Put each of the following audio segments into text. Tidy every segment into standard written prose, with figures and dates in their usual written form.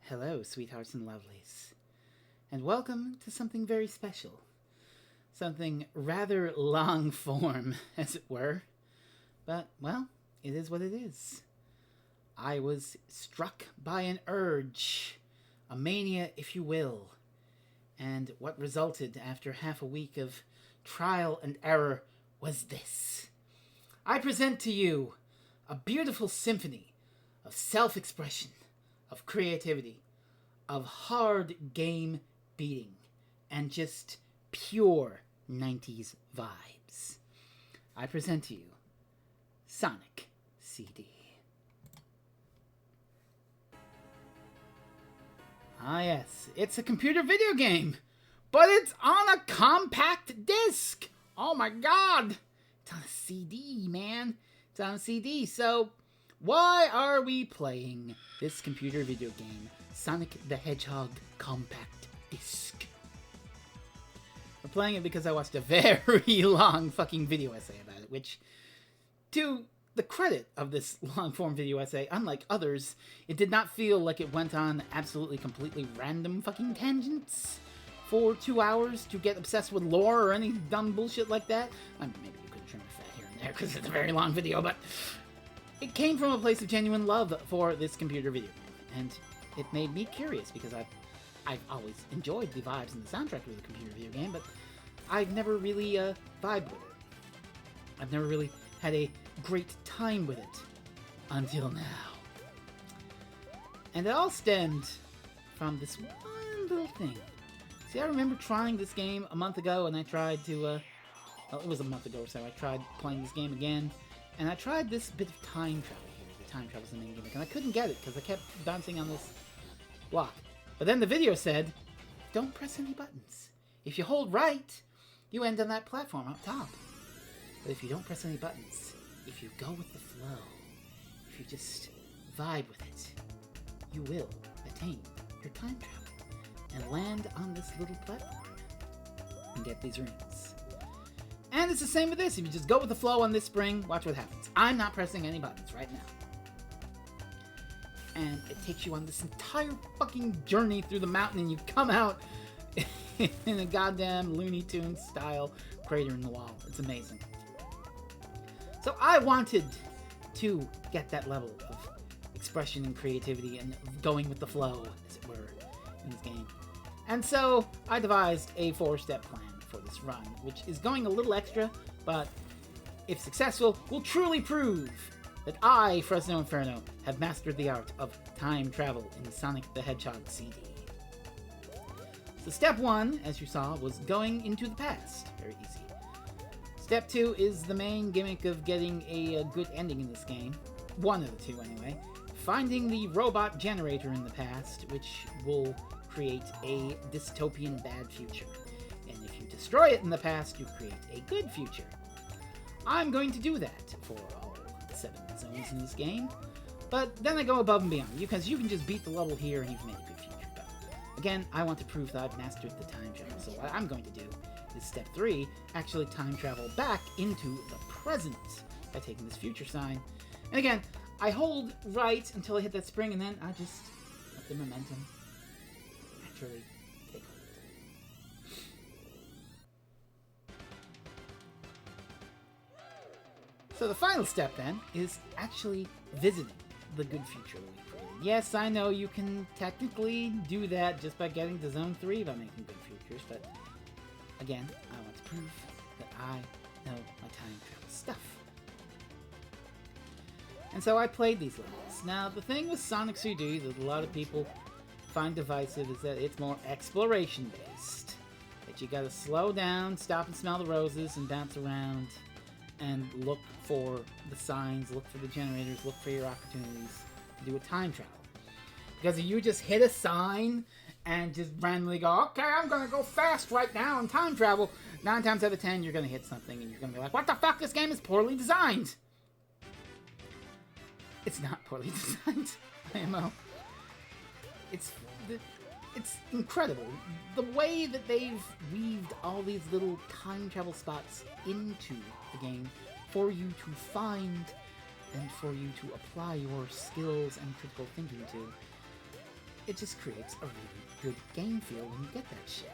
Hello, sweethearts and lovelies, and welcome to something very special. Something rather long form, as it were. But, well, it is what it is. I was struck by an urge, a mania, if you will, and what resulted after half a week of trial and error was this. I present to you a beautiful symphony of self expression, of creativity, of hard game beating, and just pure 90s vibes. I present to you Sonic CD. Ah, yes, it's a computer video game, but it's on a compact disc. Oh my god! It's on a CD, man. It's on a CD, so why are we playing this computer video game, Sonic the Hedgehog Compact Disc? We're playing it because I watched a very long fucking video essay about it, which, to the credit of this long-form video essay, unlike others, it did not feel like it went on absolutely completely random fucking tangents for 2 hours to get obsessed with lore or any dumb bullshit like that. I mean, maybe you could trim the fat here and there because it's a very long video, but it came from a place of genuine love for this computer video game, and it made me curious because I've always enjoyed the vibes and the soundtrack of the computer video game, but I've never really vibed with it. I've never really had a great time with it until now. And it all stemmed from this one little thing. See, I remember trying this game a month ago, and I tried to, well, it was a month ago or so, I tried playing this game again, and I tried this bit of time travel here. The time travel's the main gimmick, and I couldn't get it because I kept bouncing on this block. But then the video said, don't press any buttons. If you hold right, you end on that platform up top. But if you don't press any buttons, if you go with the flow, if you just vibe with it, you will attain your time travel and land on this little platform and get these rings. And it's the same with this. If you just go with the flow on this spring, watch what happens. I'm not pressing any buttons right now. And it takes you on this entire fucking journey through the mountain, and you come out in a goddamn Looney Tunes style crater in the wall. It's amazing. So I wanted to get that level of expression and creativity and going with the flow, as it were, in this game. And so I devised a 4-step plan for this run, which is going a little extra, but if successful, will truly prove that I, Fresno Inferno, have mastered the art of time travel in Sonic the Hedgehog CD. So step 1, as you saw, was going into the past. Very easy. Step 2 is the main gimmick of getting a good ending in this game. One of the two, anyway. Finding the robot generator in the past, which will create a dystopian bad future. And if you destroy it in the past, you create a good future. I'm going to do that for all 7 zones in this game. But then I go above and beyond, because you can just beat the level here and you've made a good future. But again, I want to prove that I've mastered the time travel, so what I'm going to do is step 3, actually time travel back into the present by taking this future sign. And again, I hold right until I hit that spring, and then I just let the momentum naturally take hold. So the final step, then, is actually visiting the good future that we created. Yes, I know you can technically do that just by getting to Zone 3 by making good futures, but again, I want to prove that I know my time travel stuff. And so I played these levels. Now, the thing with Sonic CD that a lot of people find divisive is that it's more exploration-based. That you gotta slow down, stop and smell the roses, and bounce around, and look for the signs, look for the generators, look for your opportunities to do a time travel. Because if you just hit a sign and just randomly go, okay, I'm gonna go fast right now and time travel, 9 times out of 10 you're gonna hit something and you're gonna be like, what the fuck, this game is poorly designed! It's not poorly designed, IMO. It's incredible. The way that they've weaved all these little time travel spots into the game for you to find and for you to apply your skills and critical thinking to it just creates a really good game feel when you get that shit.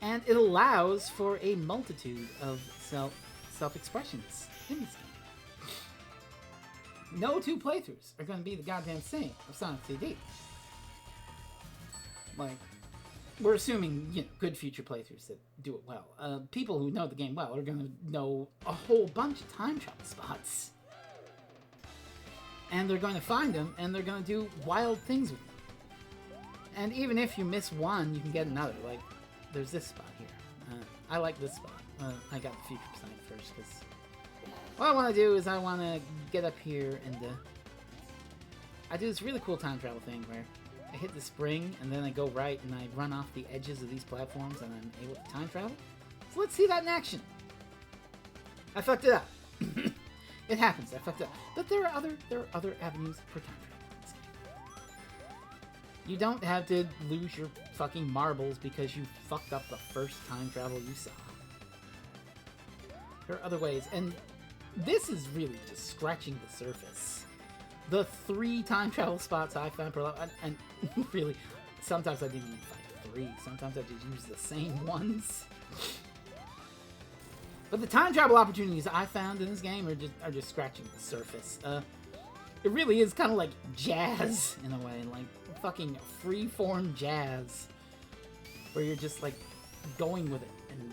And it allows for a multitude of self-expressions in this game. No two playthroughs are going to be the goddamn same of Sonic CD. Like, we're assuming, you know, good future playthroughs that do it well. People who know the game well are going to know a whole bunch of time travel spots. And they're going to find them, and they're going to do wild things with them. And even if you miss one, you can get another. Like, there's this spot here. I like this spot. I got the future side first, because what I want to do is I want to get up here and I do this really cool time travel thing where I hit the spring, and then I go right, and I run off the edges of these platforms, and I'm able to time travel. So let's see that in action. I fucked it up. It happens. I fucked up. But there are other avenues for time travel. You don't have to lose your fucking marbles because you fucked up the first time travel you saw. There are other ways, and this is really just scratching the surface. The 3 time travel spots I found per level, and really, sometimes I didn't even find 3. Sometimes I just used the same ones. But the time travel opportunities I found in this game are just scratching the surface. It really is kind of like jazz in a way, like fucking free-form jazz, where you're just like going with it and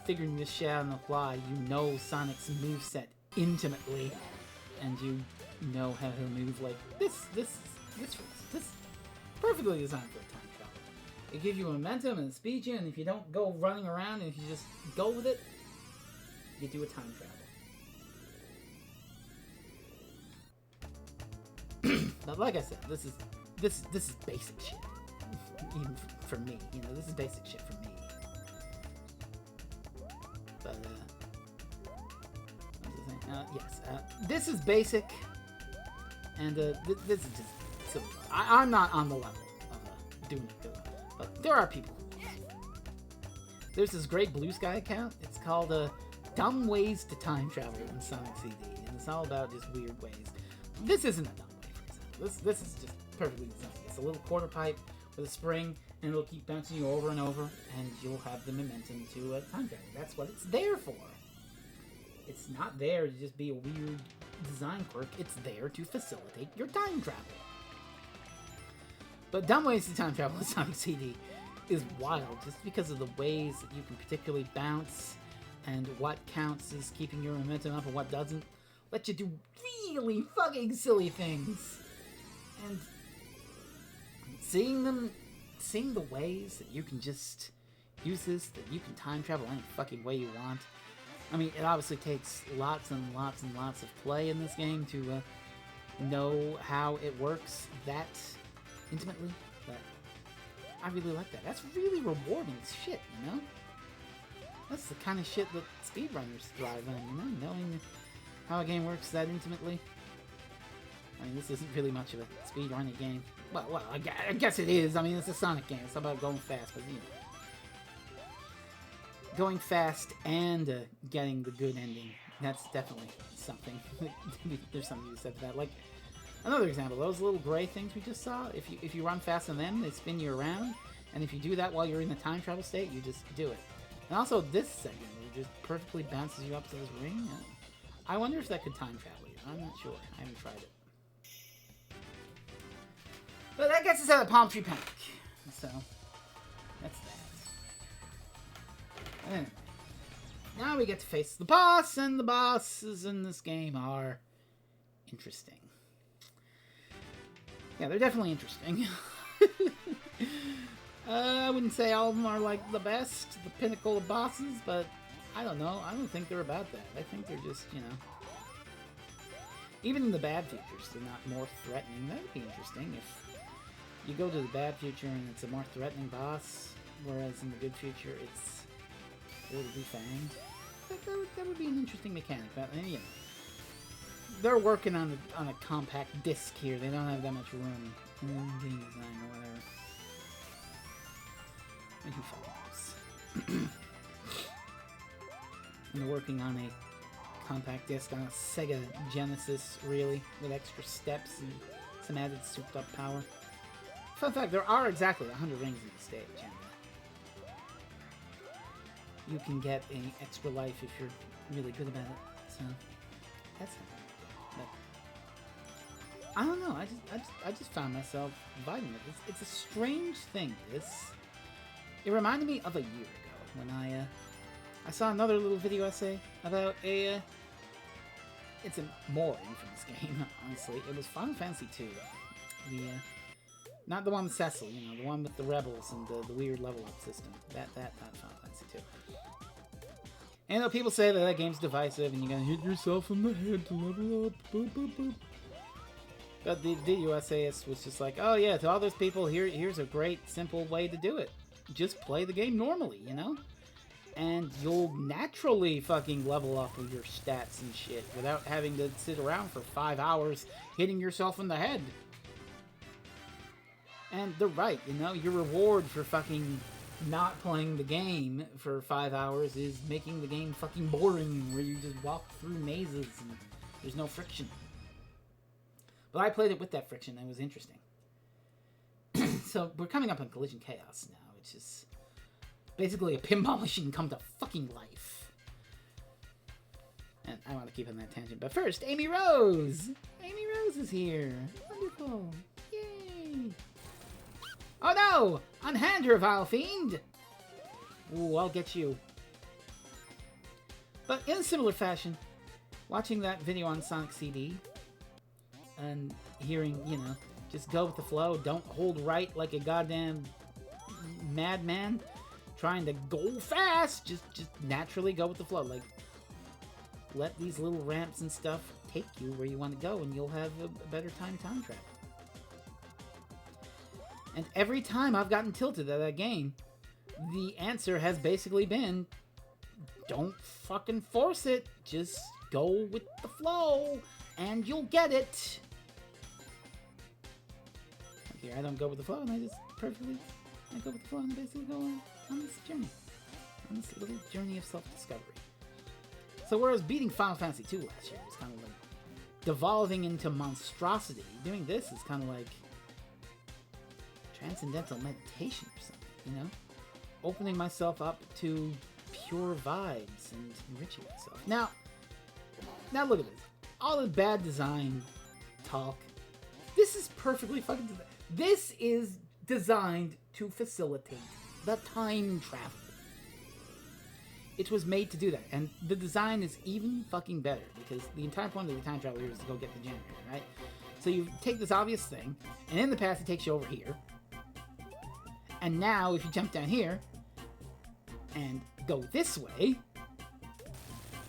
figuring this shit out on the fly. You know Sonic's moveset intimately, and you know how to move like this perfectly designed for a time travel. It gives you momentum and speed you, and if you don't go running around, and if you just go with it, you do a time travel. But like I said, this is basic shit. Even for me, you know, this is basic shit for me. But yes, this is basic, and this is just silly. I'm not on the level of doing it good, but there are people. There's this great Blue Sky account. It's called Dumb Ways to Time Travel in Sonic CD, and it's all about just weird ways. This isn't a dumb way, for example. This is just perfectly designed. It's a little quarter pipe with a spring, and it'll keep bouncing you over and over, and you'll have the momentum to time travel. That's what it's there for. It's not there to just be a weird design quirk. It's there to facilitate your time travel. But Dumb Ways to Time Travel in Sonic CD is wild, just because of the ways that you can particularly bounce, and what counts as keeping your momentum up and what doesn't. Let you do really fucking silly things. And seeing the ways that you can just use this, that you can time travel any fucking way you want. I mean, it obviously takes lots and lots and lots of play in this game to know how it works that intimately, but I really like that. That's really rewarding as shit, you know? That's the kind of shit that speedrunners thrive on, you know? Knowing how a game works that intimately. I mean, this isn't really much of a speedrunning game. Well, I guess it is. I mean, it's a Sonic game. It's about going fast, but, you know. Going fast and getting the good ending. That's definitely something. There's something you said to that. Like, another example, those little gray things we just saw, if you run fast on them, they spin you around. And if you do that while you're in the time travel state, you just do it. And also this segment, where it just perfectly bounces you up to this ring. I wonder if that could time travel you. I'm not sure. I haven't tried it. But that gets us out of Palm Tree Panic. So, that's that. Anyway, now we get to face the boss, and the bosses in this game are interesting. Yeah, they're definitely interesting. I wouldn't say all of them are like the best, the pinnacle of bosses, but I don't know. I don't think they're about that. I think they're just, you know, even in the bad futures, they're not more threatening. That would be interesting if you go to the bad future and it's a more threatening boss, whereas in the good future it's really defanged. That would be an interesting mechanic, but you know, they're working on a compact disc here. They don't have that much room in game design or whatever. And who fucking knows? And they're working on a compact disc on a Sega Genesis, really, with extra steps and some added souped up power. Fun fact, there are exactly 100 rings in the stage. And you can get an extra life if you're really good about it. So, that's it. But, I don't know, I just found myself vibing it. It's a strange thing, this. It reminded me of a year ago when I saw another little video essay about a, it's a more infamous game, honestly. It was Final Fantasy II. Not the one with Cecil, you know, the one with the rebels and the weird level up system. That Final Fantasy II. And though people say that game's divisive and you gotta hit yourself in the head to level up, boop, boop, boop. But the video essayist was just like, oh yeah, to all those people, here's a great, simple way to do it. Just play the game normally, you know? And you'll naturally fucking level up with your stats and shit without having to sit around for 5 hours hitting yourself in the head. And they're right, you know? Your reward for fucking not playing the game for 5 hours is making the game fucking boring, where you just walk through mazes and there's no friction. But I played it with that friction, and it was interesting. So, we're coming up on Collision Chaos now, which is basically a pinball machine come to fucking life. And I want to keep on that tangent, but first, Amy Rose! Amy Rose is here! Wonderful! Yay! Oh no! Unhand her, vile fiend! Ooh, I'll get you. But in a similar fashion, watching that video on Sonic CD, and hearing, you know, just go with the flow, don't hold right like a goddamn madman, trying to go fast, just naturally go with the flow, like, let these little ramps and stuff take you where you want to go, and you'll have a better time travel. And every time I've gotten tilted at that game, the answer has basically been, don't fucking force it, just go with the flow, and you'll get it. Here, I don't go with the flow, and I go with the flow, and I basically go on this journey. On this little journey of self-discovery. So whereas beating Final Fantasy II last year was kind of like devolving into monstrosity, doing this is kind of like transcendental meditation or something, you know? Opening myself up to pure vibes and enriching myself. Now look at this. All the bad design talk. This is perfectly fucking designed. This is designed to facilitate the time travel. It was made to do that, and the design is even fucking better, because the entire point of the time travel here is to go get the generator, right? So you take this obvious thing, and in the past it takes you over here, and now if you jump down here, and go this way,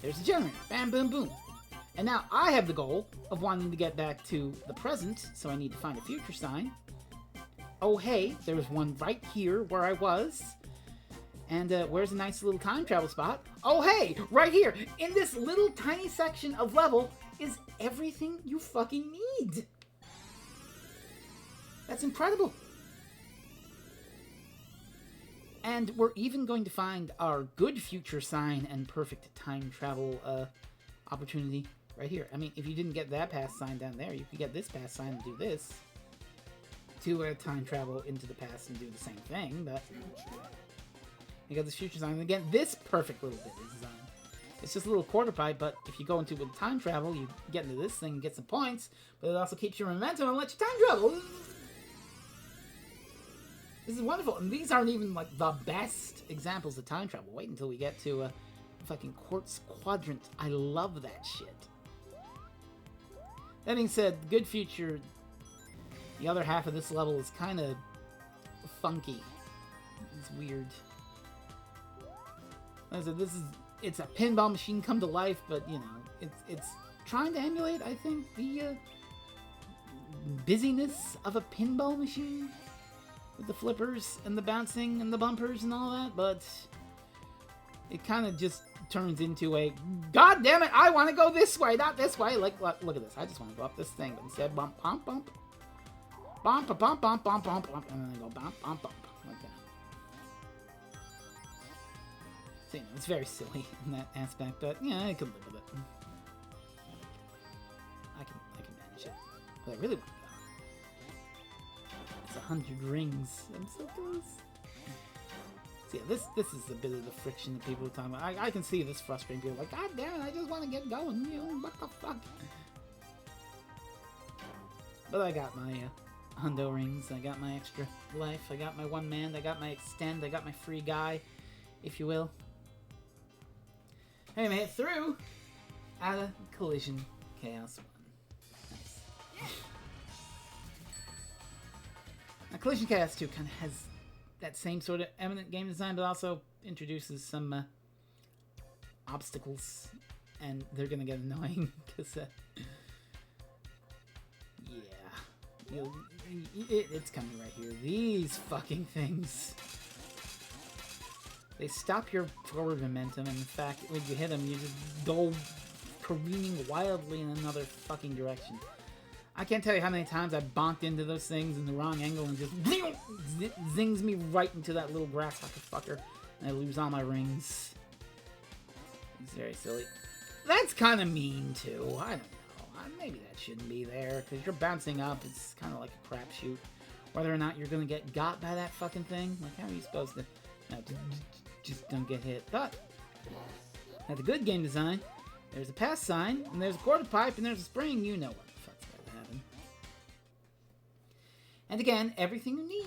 there's a generator. Bam, boom, boom. And now I have the goal of wanting to get back to the present, so I need to find a future sign. Oh hey, there's one right here where I was. And where's a nice little time travel spot? Oh hey, right here, in this little tiny section of level is everything you fucking need. That's incredible. And we're even going to find our good future sign and perfect time travel opportunity right here. I mean, if you didn't get that past sign down there, you could get this past sign and do this. To time travel into the past and do the same thing, but you got this future sign. And again, this perfect little bit is designed. It's just a little quarter pipe, but if you go into with time travel, you get into this thing and get some points, but it also keeps your momentum and lets you time travel. This is wonderful, and these aren't even like the best examples of time travel. Wait until we get to a fucking quartz quadrant. I love that shit. That being said, good future. The other half of this level is kind of funky. It's weird. Like I said, it's a pinball machine come to life, but you know, it's trying to emulate, I think, the busyness of a pinball machine with the flippers and the bouncing and the bumpers and all that, but it kind of just turns into a, God damn it, I want to go this way, not this way. Like, look at this. I just want to go up this thing, but instead, bump, bump, bump. Bump, bump, bump, bump, bump, bump, and then I go bump, bump, bump, like that. So, you know, it's very silly in that aspect, but, yeah, I can live with it. I can manage it. But I really want to go. 100 rings. I'm so close. So yeah, this is a bit of the friction that people are talking about. I can see this frustrating people like, God damn it, I just want to get going. You know, what the fuck? But I got my hundo rings. I got my extra life. I got my one man. I got my extend. I got my free guy, if you will. Hey, made it through out of Collision Chaos 1. Nice. Now, Collision Chaos 2 kind of has that same sort of eminent game design, but also introduces some obstacles, and they're gonna get annoying because, yeah, you know, it's coming right here. These fucking things. They stop your forward momentum, and in fact, when you hit them, you just go careening wildly in another fucking direction. I can't tell you how many times I bonked into those things in the wrong angle and just zings me right into that little grasshopper fucker, and I lose all my rings. It's very silly. That's kind of mean, too. I don't know. Maybe that shouldn't be there, because you're bouncing up. It's kind of like a crapshoot. Whether or not you're going to get got by that fucking thing. Like, how are you supposed to... No, just don't get hit. But, at the good game design, there's a pass sign, and there's a quarter pipe, and there's a spring. You know what the fuck's about to happen. And again, everything you need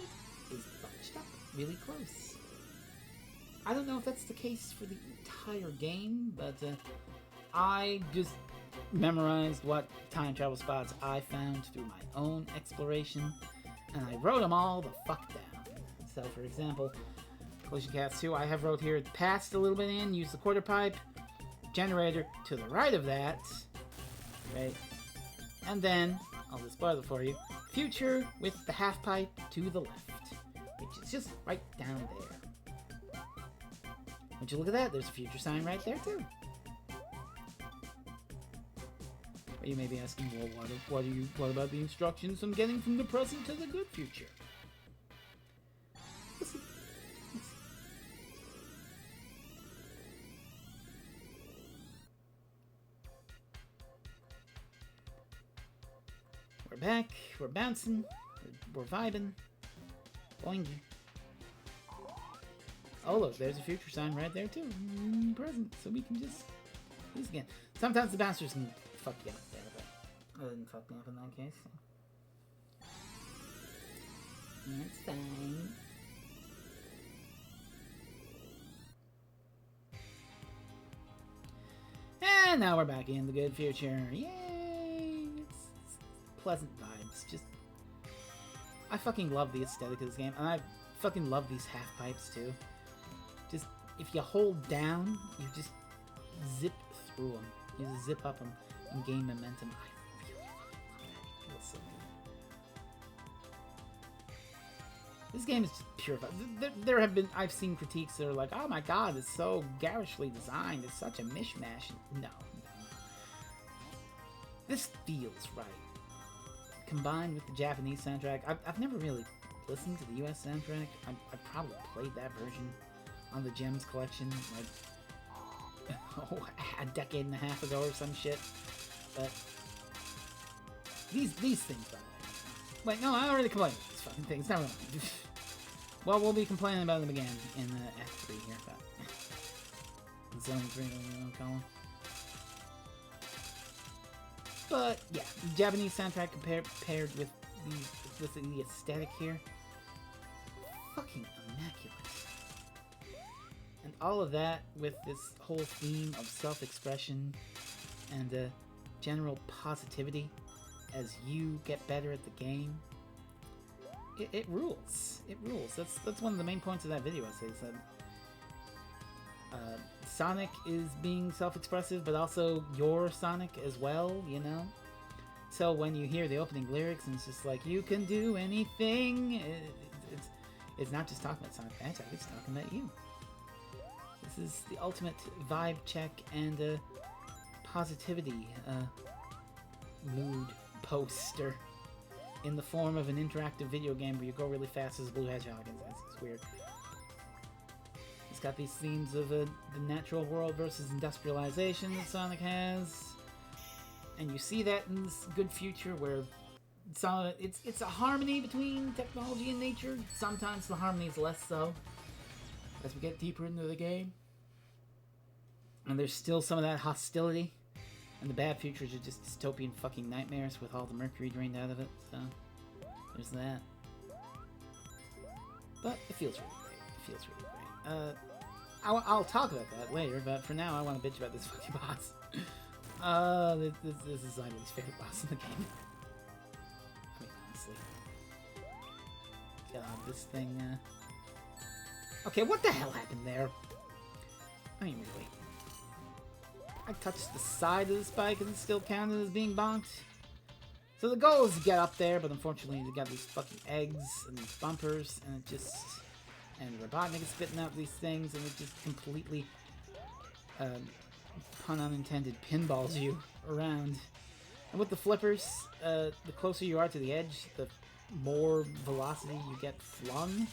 is bunched up really close. I don't know if that's the case for the entire game, but I just memorized what time travel spots I found through my own exploration, and I wrote them all the fuck down. So, for example, Collision Chaos 2, I have wrote here, passed a little bit in, use the quarter pipe, generator to the right of that, right, and then, I'll just spoil it for you, future with the half pipe to the left, which is just right down there. Would you look at that? There's a future sign right there too. But you may be asking, well, what about the instructions I'm getting from the present to the good future? Listen. We're back, we're bouncing, we're vibing, boingy. Oh look, there's a future sign right there too, present, so we can just use again. Sometimes the bouncers can fuck you up there, but I didn't fuck me up in that case. It's fine. And now we're back in the good future. Yay! It's pleasant vibes. Just, I fucking love the aesthetic of this game, and I fucking love these half pipes too. Just, if you hold down, you just zip through them. You just zip up them and gain momentum. I really fucking love that. It feels so good. This game is just pure fun. There have been, I've seen critiques that are like, oh my god, it's so garishly designed, it's such a mishmash. No. This feels right. Combined with the Japanese soundtrack, I've never really listened to the US soundtrack. I probably played that version on the Gems collection, like, a decade and a half ago or some shit. But these things, by the way. Wait, no, I already complained about these fucking things. Never mind. Well, we'll be complaining about them again in F3 here. But Zone 3, we'll call them. But yeah, the Japanese soundtrack paired with the aesthetic here, fucking immaculate. And all of that with this whole theme of self-expression and general positivity as you get better at the game. It rules. It rules. That's one of the main points of that video. I say that Sonic is being self-expressive, but also you're Sonic as well, you know? So when you hear the opening lyrics and it's just like, you can do anything, it's not just talking about Sonic the Hedgehog, it's talking about you. This is the ultimate vibe check and positivity mood poster in the form of an interactive video game where you go really fast as a blue hedgehog. It's weird. It's got these themes of the natural world versus industrialization that Sonic has. And you see that in this good future where some it's a harmony between technology and nature. Sometimes the harmony is less so as we get deeper into the game, and there's still some of that hostility. And the bad futures are just dystopian fucking nightmares with all the mercury drained out of it. So there's that. But it feels really great. It feels really great. I'll talk about that later, but for now I want to bitch about this fucking boss. This is my least favorite boss in the game. I mean, honestly. God, this thing, Okay, what the hell happened there? I mean, really. I touched the side of the spike and it still counted as being bonked. So the goal is to get up there, but unfortunately they got these fucking eggs and these bumpers, and it just... And Robotnik is spitting out these things, and it just completely, pun unintended, pinballs you around. And with the flippers, the closer you are to the edge, the more velocity you get flung.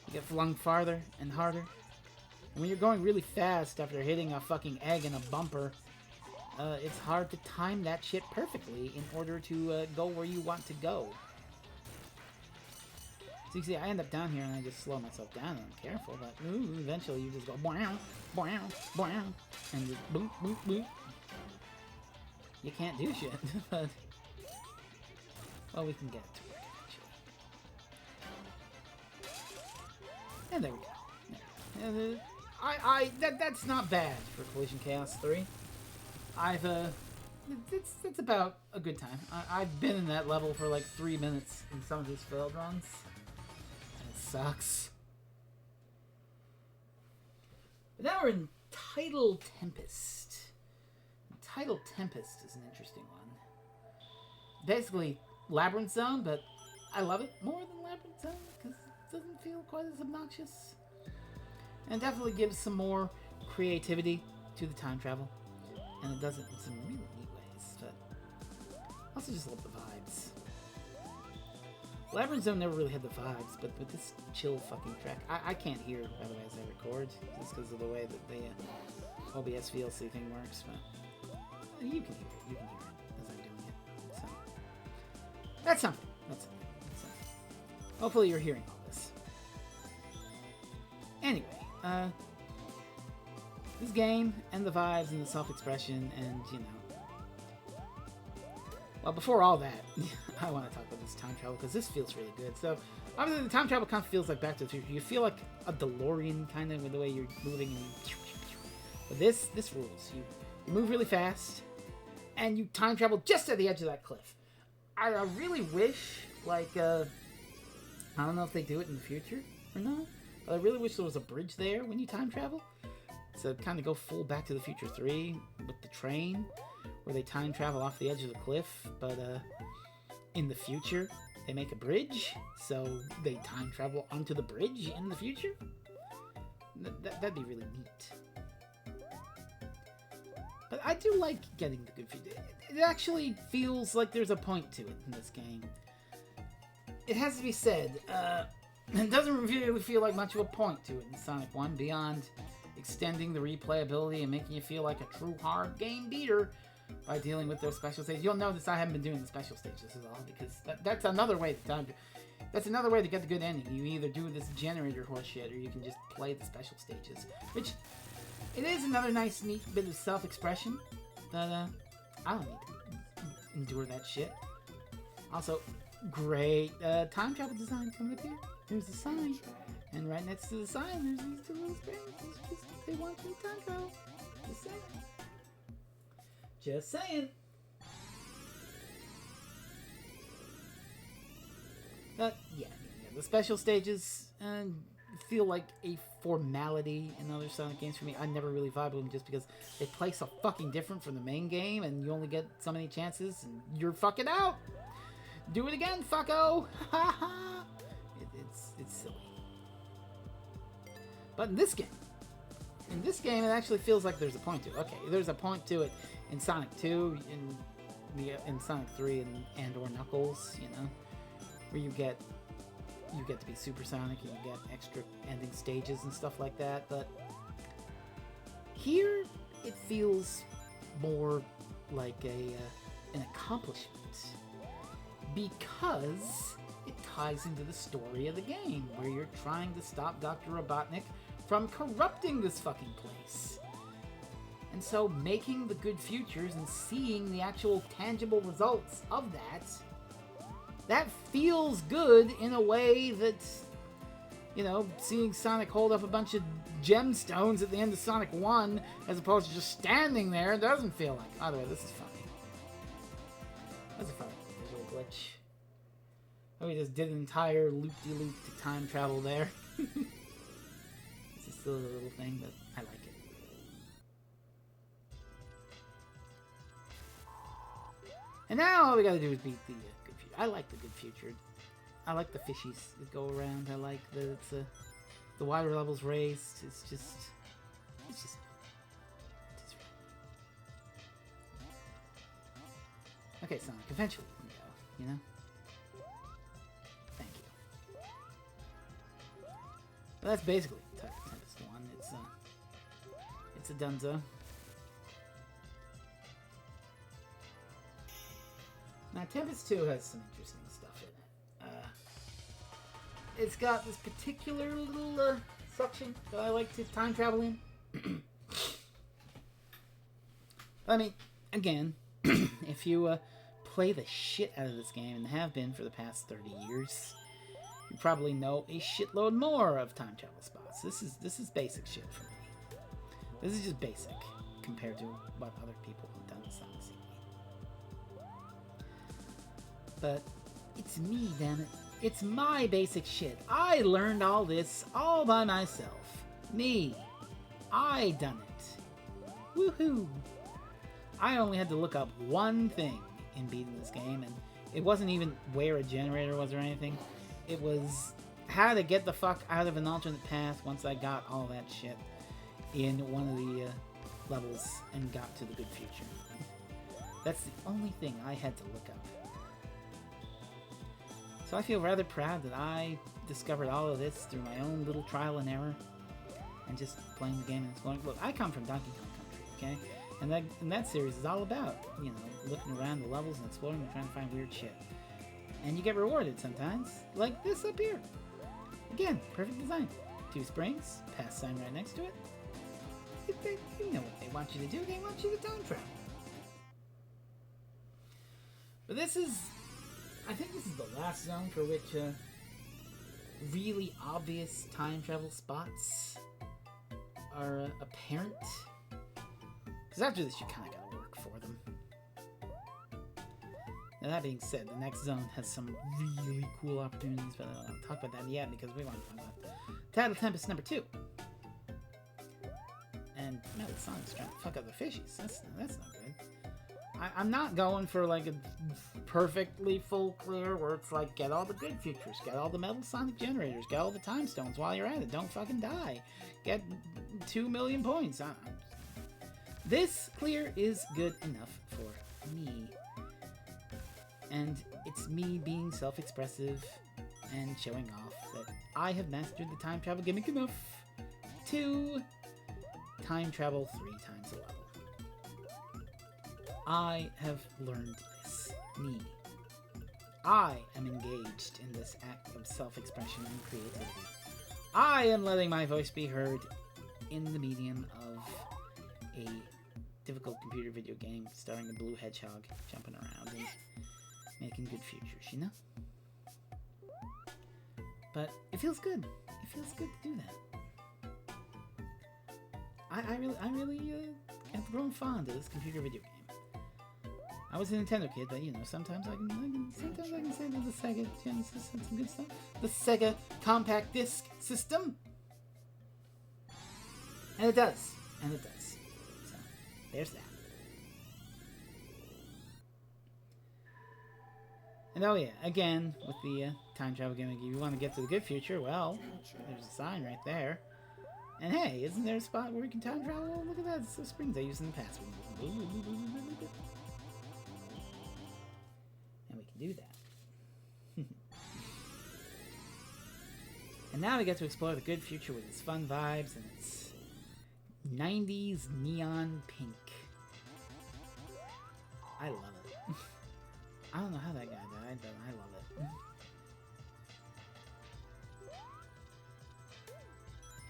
You get flung farther and harder. And when you're going really fast after hitting a fucking egg and a bumper, it's hard to time that shit perfectly in order to go where you want to go. So you see, I end up down here and I just slow myself down and I'm careful, but eventually you just go bow, bow, bow, and just boop, boop, boop. You can't do shit, but... Well, we can get it to work eventually. And there we go. That's not bad for Collision Chaos 3. It's about a good time. I've been in that level for like 3 minutes in some of these failed runs. And it sucks. But now we're in Tidal Tempest. Tidal Tempest is an interesting one. Basically, Labyrinth Zone, but I love it more than Labyrinth Zone because it doesn't feel quite as obnoxious. And it definitely gives some more creativity to the time travel. And it does it in some really neat ways, but I also just love the vibes. Labyrinth Zone never really had the vibes, but with this chill fucking track, I can't hear, by the way, as I record, just because of the way that the OBS VLC thing works, but you can hear it as I'm doing it, so that's something, that's something. Hopefully you're hearing all this. Anyway, this game, and the vibes, and the self-expression, and, you know. Well, before all that, I want to talk about this time travel, because this feels really good. So, obviously, the time travel kind of feels like Back to the Future. You feel like a DeLorean, kind of, with the way you're moving. But this rules. You move really fast, and you time travel just at the edge of that cliff. I really wish, like, I don't know if they do it in the future or not, but I really wish there was a bridge there when you time travel. So kind of go full Back to the Future 3 with the train, where they time travel off the edge of the cliff, but in the future they make a bridge, so they time travel onto the bridge in the future. That'd be really neat. But I do like getting the good future. It actually feels like there's a point to it in this game. It has to be said, it doesn't really feel like much of a point to it in Sonic 1, beyond extending the replayability and making you feel like a true hard game beater by dealing with those special stages. You'll notice I haven't been doing the special stages at all, because that's another way to get the good ending. You either do this generator horseshit, or you can just play the special stages, which it is another nice, neat bit of self-expression, but I don't need to endure that shit. Also, great time travel design coming up here. There's a sign, and right next to the sign, there's these two little squares. They want you to time travel. Just saying. Just saying. But yeah, the special stages feel like a formality in other Sonic games for me. I never really vibe with them just because they play so fucking different from the main game, and you only get so many chances, and you're fucking out. Do it again, fucko! Ha ha! It's silly. But in this game, it actually feels like there's a point to it. Okay, there's a point to it in Sonic 2, in Sonic 3, and or Knuckles, you know, where you get to be Super Sonic and you get extra ending stages and stuff like that. But here, it feels more like an accomplishment. because it ties into the story of the game, where you're trying to stop Dr. Robotnik from corrupting this fucking place. And so making the good futures and seeing the actual tangible results of that feels good in a way that, you know, seeing Sonic hold up a bunch of gemstones at the end of Sonic 1 as opposed to just standing there doesn't feel like. By the way, this is funny. That's a funny visual glitch. Oh, we just did an entire loop-de-loop to time travel there. It's a silly little thing, but I like it. And now all we gotta do is beat the good future. I like the good future. I like the fishies that go around. I like that it's the water level's raised. It's just okay, Sonic. Eventually, we go. You know. Thank you. Well, that's basically Tempest 1. It's a dunzo. Now, Tempest 2 has some interesting stuff in it. It's got this particular little section that I like to time travel in. I mean, again, if you play the shit out of this game, and have been for the past 30 years, you probably know a shitload more of time travel spots. This is basic shit for me. This is just basic compared to what other people have done with Sonic CD. But it's me, damn it. It's my basic shit. I learned all this all by myself. Me. I done it. Woohoo! I only had to look up one thing in beating this game, and it wasn't even where a generator was or anything. It was how to get the fuck out of an alternate path once I got all that shit in one of the levels and got to the good future. That's the only thing I had to look up. So I feel rather proud that I discovered all of this through my own little trial and error and just playing the game and exploring. Look, I come from Donkey Kong Country, okay? And that series is all about, you know, looking around the levels and exploring and trying to find weird shit. And you get rewarded sometimes, like this up here. Again, perfect design. 2 springs, pass sign right next to it. You know what they want you to do, they want you to time travel. But I think this is the last zone for which really obvious time travel spots are apparent. Because after this, you kind of gotta work for them. Now that being said, the next zone has some really cool opportunities, but I don't want to talk about that yet because we want to talk about Tattle Tempest number 2. And no, the Sonic's trying to fuck up the fishies. That's not good. I'm not going for like a perfectly full clear where it's like get all the good futures, get all the metal Sonic generators, get all the time stones while you're at it. Don't fucking die. Get 2 million points. This clear is good enough for me. And it's me being self-expressive and showing off that I have mastered the time travel gimmick enough to time travel 3 times a level. I have learned this. Me. I am engaged in this act of self-expression and creativity. I am letting my voice be heard in the medium of a difficult computer video game starring a blue hedgehog jumping around and making good futures, you know? But it feels good. It feels good to do that. I really have grown fond of this computer video game. I was a Nintendo kid, but you know, sometimes I can say that the Sega Genesis had some good stuff. The Sega Compact Disc System, and it does, So there's that. And oh yeah, again with the time travel gimmick, if you want to get to the good future, well, there's a sign right there. And hey, isn't there a spot where we can time travel? Oh, look at that, it's the springs I used in the past. And we can do that. And now we get to explore the good future with its fun vibes and its 90s neon pink. I love it. I don't know how that guy died. side, but I love it.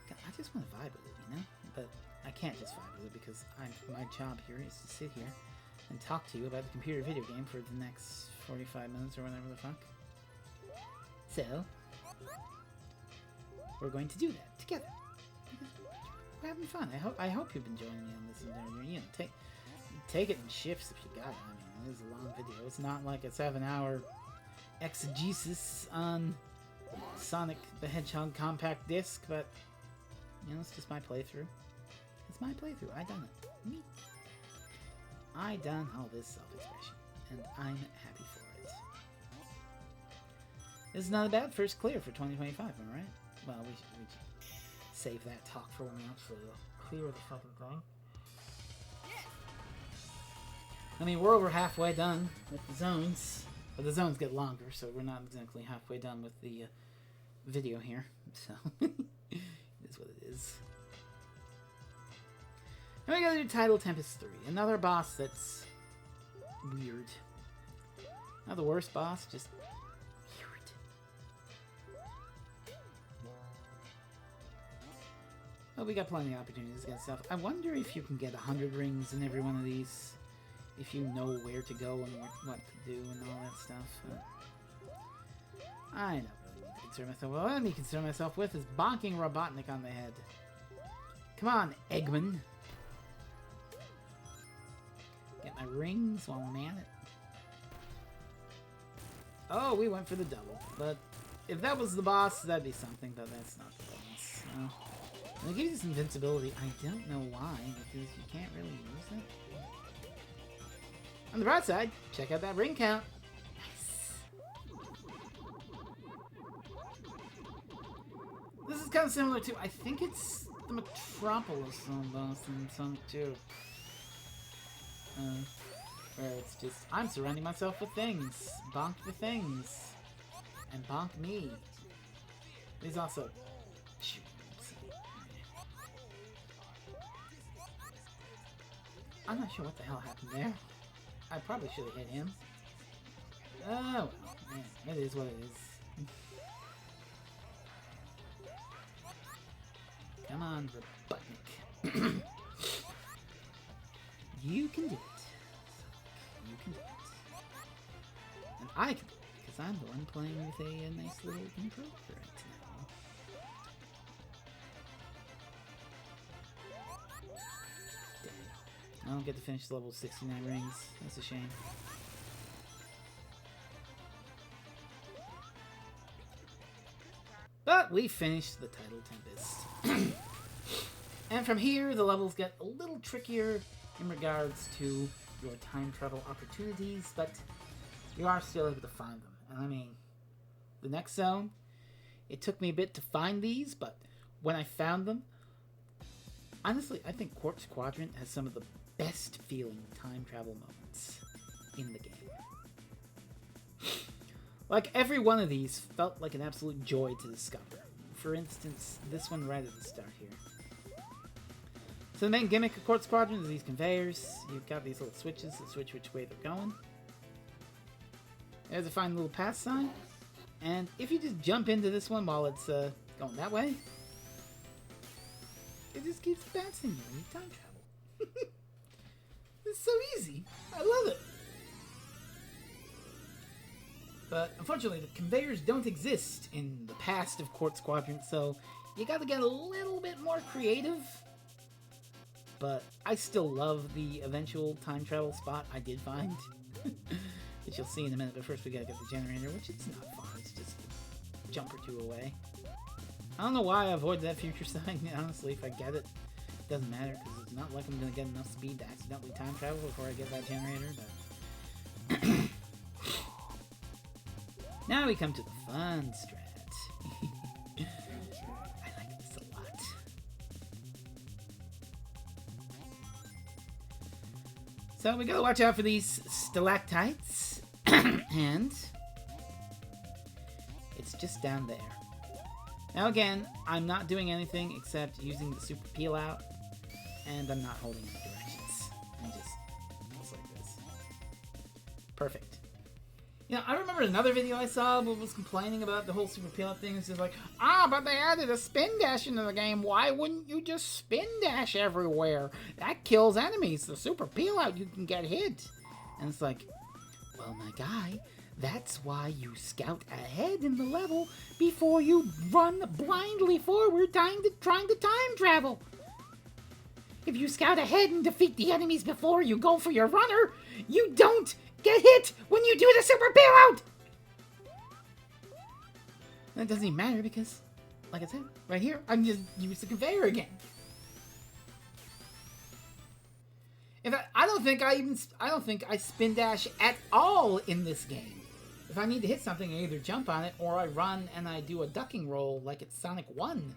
God, I just want to vibe with it, you know? But I can't just vibe with it because my job here is to sit here and talk to you about the computer video game for the next 45 minutes or whatever the fuck. So, we're going to do that together. We're having fun. I hope you've been joining me on this entire journey. You know, take it in shifts if you got it. I mean, it is a long video. It's not like a 7-hour exegesis on Sonic the Hedgehog compact disc, but you know, it's just my playthrough. It's my playthrough. I done it. Me. I done all this self-expression, and I'm happy for it. This is not a bad first clear for 2025, am I right? Well, we should save that talk for when we actually clear the fucking thing. I mean, we're over halfway done with the zones, but the zones get longer, so we're not exactly halfway done with the video here. So, it is what it is. And we gotta do Tidal Tempest 3. Another boss that's weird. Not the worst boss, just weird. Oh, we got plenty of opportunities to get stuff. I wonder if you can get 100 rings in every one of these. If you know where to go and what to do and all that stuff. I don't really need to concern myself. What I need to concern myself with is bonking Robotnik on the head. Come on, Eggman. Get my rings while I'm at it. Oh, we went for the double. But if that was the boss, that'd be something, but that's not the boss. So, and it gives you invincibility. I don't know why, because you can't really use it. On the bright side, check out that ring count. Nice. This is kind of similar to, I think it's the Metropolis boss in Sonic 2. Where it's just, I'm surrounding myself with things. Bonk the things. And bonk me. There's also... Shoot. I'm not sure what the hell happened there. I probably should have hit him. Oh, well, man, it is what it is. Come on, Robotnik. You can do it. You can do it. And I can do it, because I'm the one playing with a nice little controller right now. Damn. I don't get to finish level 69 rings. That's a shame. But we finished the Tidal Tempest. And from here, the levels get a little trickier in regards to your time travel opportunities, but you are still able to find them. And I mean, the next zone, it took me a bit to find these, but when I found them, honestly, I think Quartz Quadrant has some of the best feeling time travel moments in the game. Like, every one of these felt like an absolute joy to discover. For instance, this one right at the start here. So the main gimmick of Quartz Quadrant is these conveyors. You've got these little switches that switch which way they're going. There's a fine little pass sign. And if you just jump into this one while it's going that way, it just keeps bouncing you when you time travel. It's so easy. I love it. But unfortunately, the conveyors don't exist in the past of Quartz Quadrant, so you gotta get a little bit more creative. But I still love the eventual time travel spot I did find. Which you'll see in a minute, but first we gotta get the generator, which it's not far, it's just a jump or two away. I don't know why I avoid that future sign, honestly. If I get it, it doesn't matter, because it's not like I'm gonna get enough speed to accidentally time travel before I get that generator, but... Now we come to the fun strat. I like this a lot. So we gotta watch out for these stalactites. And it's just down there. Now again, I'm not doing anything except using the super peel out, and I'm not holding any directions. I'm just like this. Perfect. You know, I remember another video I saw that was complaining about the whole super peel-out thing. It's just like, but they added a spin dash into the game. Why wouldn't you just spin dash everywhere? That kills enemies. The super peel-out, you can get hit. And it's like, well, my guy, that's why you scout ahead in the level before you run blindly forward trying to time travel. If you scout ahead and defeat the enemies before you go for your runner, you don't get hit when you do the super peel-out! That doesn't even matter because, like I said, right here, I'm just use the conveyor again. In fact, I don't think I spin dash at all in this game. If I need to hit something, I either jump on it or I run and I do a ducking roll like it's Sonic 1.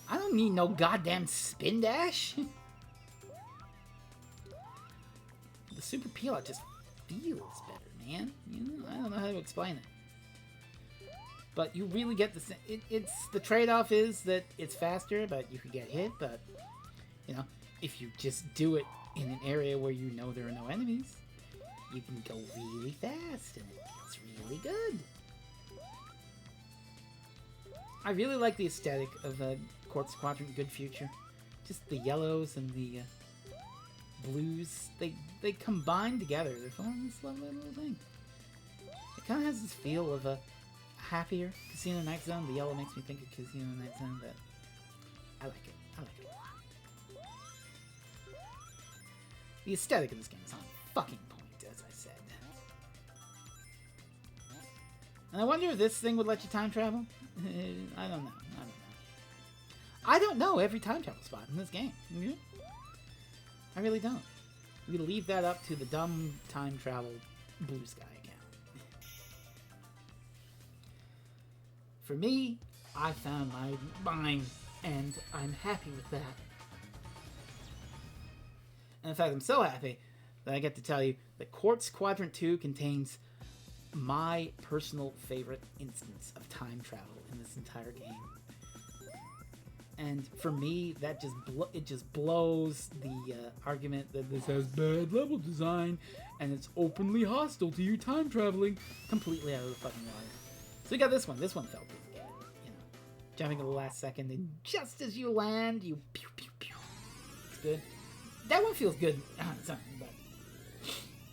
I don't need no goddamn spin dash. The super peel-out just feels better, man. You know, I don't know how to explain it. But you really get the... It's the trade-off is that it's faster, but you could get hit. But, you know, if you just do it in an area where you know there are no enemies, you can go really fast, and it feels really good. I really like the aesthetic of Quartz Quadrant Good Future. Just the yellows and the blues, they combine together. They're fun, this lovely little thing. It kind of has this feel of a happier Casino Night Zone. The yellow makes me think of Casino Night Zone, but I like it. I like it a lot. The aesthetic of this game is on fucking point, as I said. And I wonder if this thing would let you time travel? I don't know. I don't know every time travel spot in this game. Mm-hmm. I really don't. We leave that up to the dumb time travel blue sky account. For me, I found mine, and I'm happy with that. And in fact, I'm so happy that I get to tell you that Quartz Quadrant 2 contains my personal favorite instance of time travel in this entire game. And for me, that just blows the argument that this has bad level design and it's openly hostile to you time traveling completely out of the fucking water. So we got this one. This one felt pretty good. You know, jumping at the last second, and just as you land, you pew pew pew. It's good. That one feels good on its own, but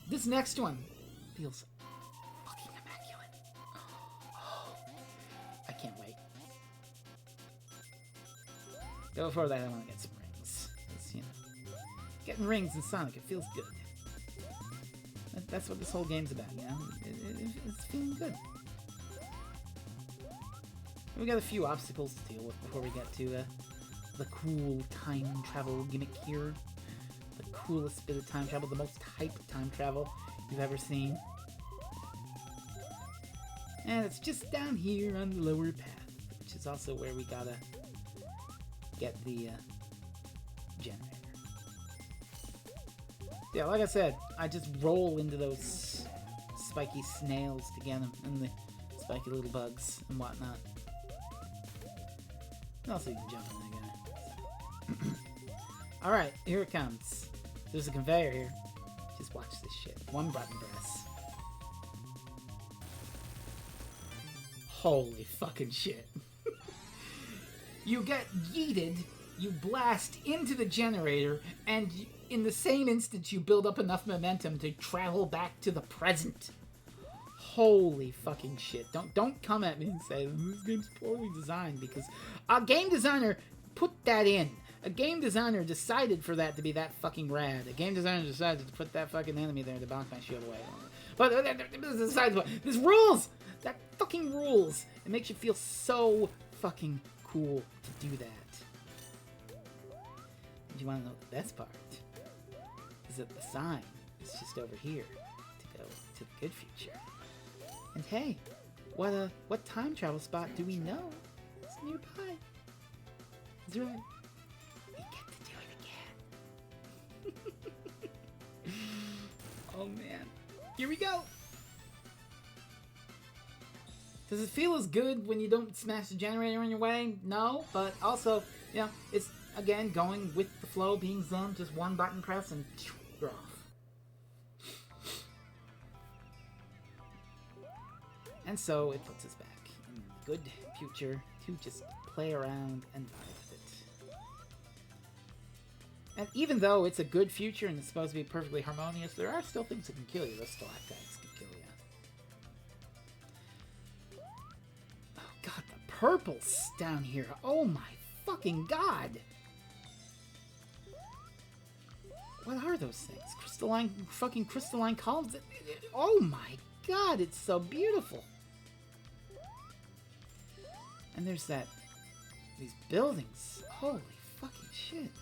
this next one feels fucking immaculate. Oh, I can't wait. But before that, I want to get some rings. You know, getting rings in Sonic, it feels good. That's what this whole game's about, you know? It's feeling good. We got a few obstacles to deal with before we get to the cool time travel gimmick here. The coolest bit of time travel, the most hype time travel you've ever seen. And it's just down here on the lower path, which is also where we gotta get the generator. Yeah, like I said, I just roll into those spiky snails to get them, and the spiky little bugs and whatnot. And also you can jump on that guy. Alright, here it comes. There's a conveyor here. Just watch this shit. One button press. Holy fucking shit. You get yeeted, you blast into the generator, and in the same instant you build up enough momentum to travel back to the present. Holy fucking shit. Don't come at me and say this game's poorly designed, because a game designer put that in. A game designer decided for that to be that fucking rad. A game designer decided to put that fucking enemy there to bounce my shield away. But this rules! That fucking rules! It makes you feel so fucking cool to do that. And you want to know the best part? Is that the sign is just over here to go to the good future. And hey, what time travel spot do we know is nearby? That's right. We get to do it again. Oh man. Here we go. Does it feel as good when you don't smash the generator on your way? No, but also, you know, it's, again, going with the flow, being zoned, just one button press, and you're off. And so it puts us back in a good future to just play around and vibe with it. And even though it's a good future and it's supposed to be perfectly harmonious, there are still things that can kill you. Those stalactites can kill you. Oh god, the purples down here. Oh my fucking god. What are those things? Fucking crystalline columns? Oh my god, it's so beautiful. And there's these buildings. Holy fucking shit.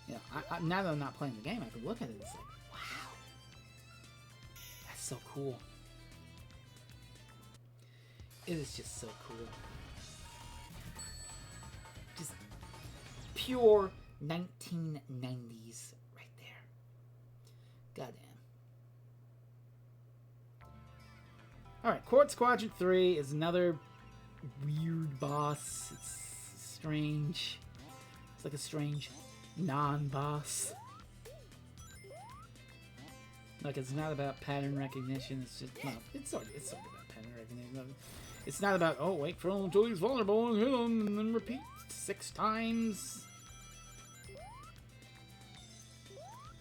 You know, now that I'm not playing the game, I can look at it and say, wow. That's so cool. It is just so cool. Just pure 1990s right there. Goddamn. Alright, Quartz Quadrant 3 is another weird boss. It's strange. It's like a strange non-boss. Like, it's not about pattern recognition. It's just, no, it's sort of about pattern recognition. It's not about, oh, wait for him until he's vulnerable and hit him and then repeat 6 times.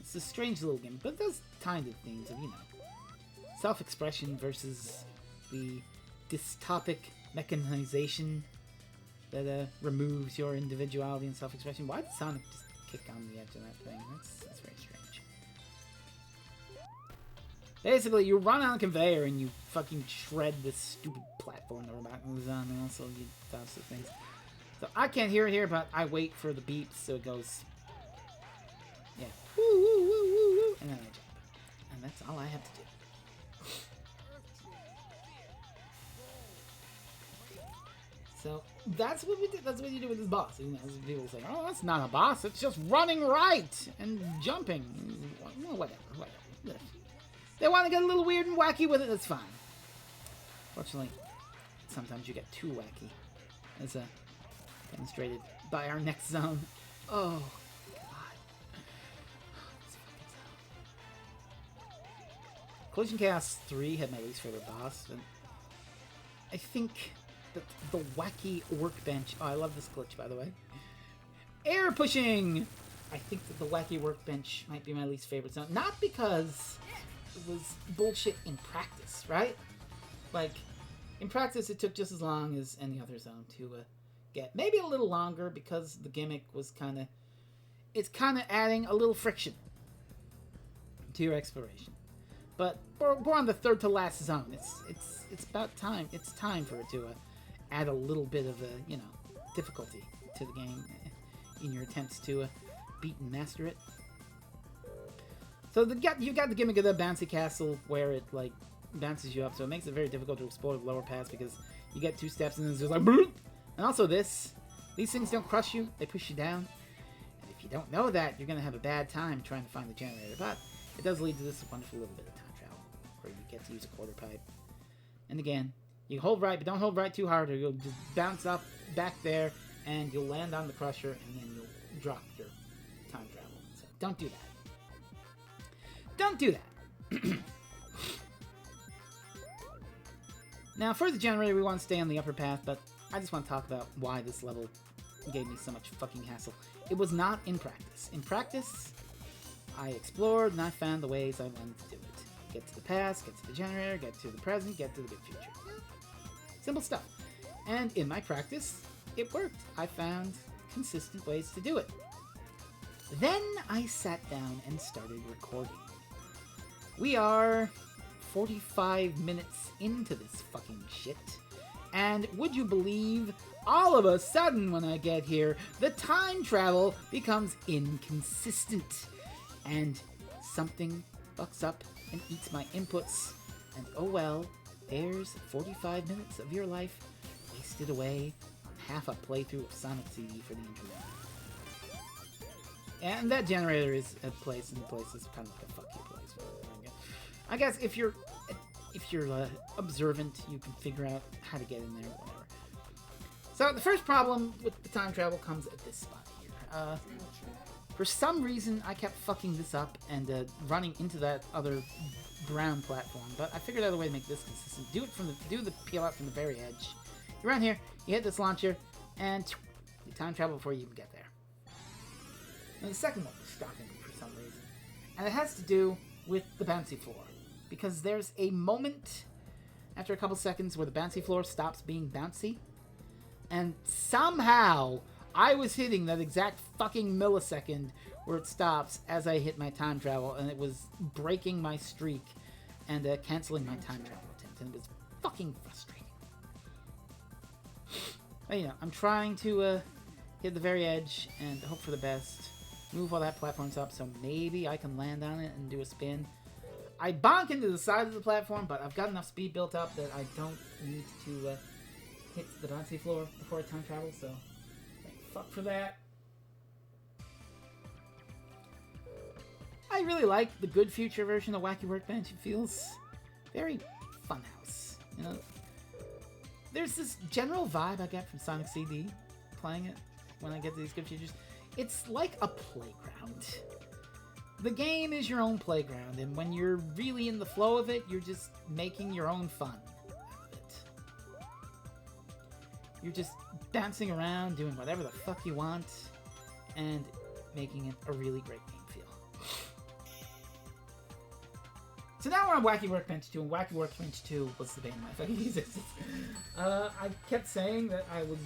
It's a strange little game, but it does kind of things of, you know, self-expression versus the dystopic mechanization that removes your individuality and self-expression. Why did Sonic just kick on the edge of that thing? That's very strange. Basically, you run on a conveyor and you fucking shred this stupid platform that Robot moves on, and also you toss the things. So I can't hear it here, but I wait for the beeps so it goes, yeah, woo, woo, woo, woo, woo, and then I jump. And that's all I have to do. So that's what we did. That's what you do with this boss. You know, people say, "Oh, that's not a boss. It's just running right and jumping." Well, whatever. They want to get a little weird and wacky with it. That's fine. Fortunately, sometimes you get too wacky, as demonstrated by our next zone. Oh god! This fucking zone. Collision Chaos 3 had my least favorite boss, and I think the wacky workbench. Oh, I love this glitch, by the way. Air pushing! I think that the wacky workbench might be my least favorite zone. Not because it was bullshit in practice, right? Like, in practice, it took just as long as any other zone to get. Maybe a little longer because the gimmick was kind of... It's kind of adding a little friction to your exploration. But we're on the third to last zone. It's about time. It's time for it to add a little bit of difficulty to the game in your attempts to beat and master it. So you got the gimmick of the bouncy castle where it like bounces you up, so it makes it very difficult to explore the lower paths because you get 2 steps and then it's just like boop! And also these things don't crush you, they push you down. And if you don't know that, you're gonna have a bad time trying to find the generator. But it does lead to this wonderful little bit of time travel where you get to use a quarter pipe. And again, you hold right, but don't hold right too hard or you'll just bounce up back there and you'll land on the crusher and then you'll drop your time travel. So don't do that. Don't do that. Now, for the generator, we want to stay on the upper path, but I just want to talk about why this level gave me so much fucking hassle. It was not in practice. In practice, I explored and I found the ways I wanted to do it. Get to the past, get to the generator, get to the present, get to the good future. Simple stuff. And in my practice, it worked. I found consistent ways to do it. Then I sat down and started recording. We are 45 minutes into this fucking shit. And would you believe, all of a sudden when I get here, the time travel becomes inconsistent. And something fucks up and eats my inputs. And oh well, there's 45 minutes of your life wasted away on half a playthrough of Sonic CD for the internet. And that generator is a place, and the place is kind of like a fuck you place. I guess if you're observant, you can figure out how to get in there, whatever. So the first problem with the time travel comes at this spot here. For some reason, I kept fucking this up and running into that other brown platform. But I figured out a way to make this consistent. Do the peel out from the very edge. You're around here. You hit this launcher, and you time travel before you even get there. And the second one was stopping me for some reason, and it has to do with the bouncy floor, because there's a moment after a couple seconds where the bouncy floor stops being bouncy, and somehow I was hitting that exact fucking millisecond where it stops as I hit my time travel, and it was breaking my streak and canceling my time travel attempt, and it was fucking frustrating. But, you know, I'm trying to hit the very edge and hope for the best. Move all that platform's up so maybe I can land on it and do a spin. I bonk into the side of the platform, but I've got enough speed built up that I don't need to hit the bouncy floor before I time travel, so thank fuck for that. I really like the Good Future version of Wacky Workbench. It feels very Funhouse. You know, there's this general vibe I get from Sonic CD playing it when I get these Good Futures. It's like a playground. The game is your own playground, and when you're really in the flow of it, you're just making your own fun out of it. You're just bouncing around, doing whatever the fuck you want, and making it a really great game feel. So now we're on Wacky Workbench 2, and Wacky Workbench 2 was the bane of my fucking existence. I kept saying that I was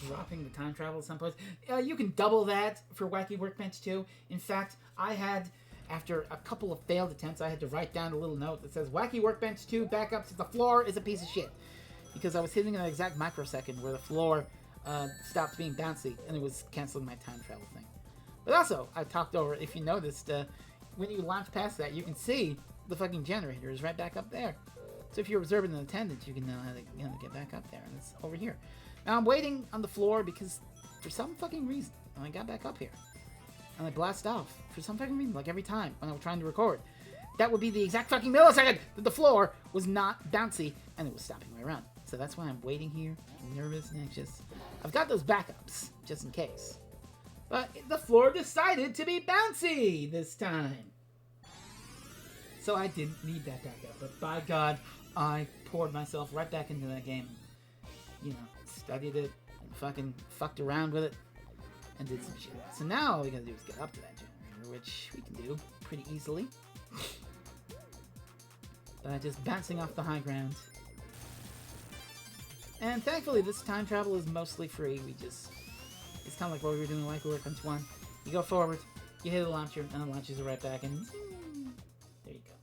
dropping the time travel at some point. You can double that for Wacky Workbench 2. In fact, I had, after a couple of failed attempts, I had to write down a little note that says, Wacky Workbench 2, back up to the floor is a piece of shit. Because I was hitting an exact microsecond where the floor stopped being bouncy, and it was canceling my time travel thing. But also, I talked over, if you noticed, when you launch past that, you can see the fucking generator is right back up there. So if you're observing an attendant, you can know how to get back up there, and it's over here. Now I'm waiting on the floor because for some fucking reason, I got back up here, and I blast off for some fucking reason, like every time when I was trying to record. That would be the exact fucking millisecond that the floor was not bouncy, and it was stopping my run. So that's why I'm waiting here, nervous and anxious. I've got those backups, just in case. But the floor decided to be bouncy this time. So I didn't need that backup, but by God, I poured myself right back into that game. You know, studied it, and fucking fucked around with it, and did some shit. So now all we gotta do is get up to that generator, which we can do pretty easily. By just bouncing off the high ground. And thankfully, this time travel is mostly free. It's kind of like what we were doing in Wacky Workbench 1. You go forward, you hit the launcher, and it launches it right back, and there you go.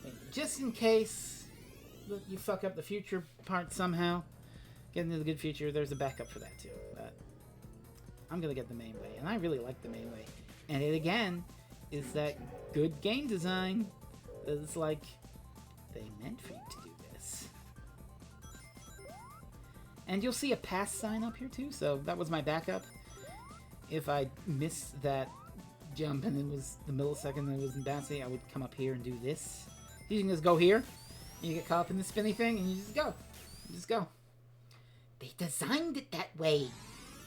And just in case you fuck up the future part somehow, get into the good future, there's a backup for that too. But I'm gonna get the main way, and I really like the main way. And it again is that good game design that it's like they meant for you to do this. And you'll see a pass sign up here too, so that was my backup. If I missed that jump and it was the millisecond that it wasn't bouncy, I would come up here and do this. You can just go here, and you get caught up in the spinny thing, and you just go. You just go. They designed it that way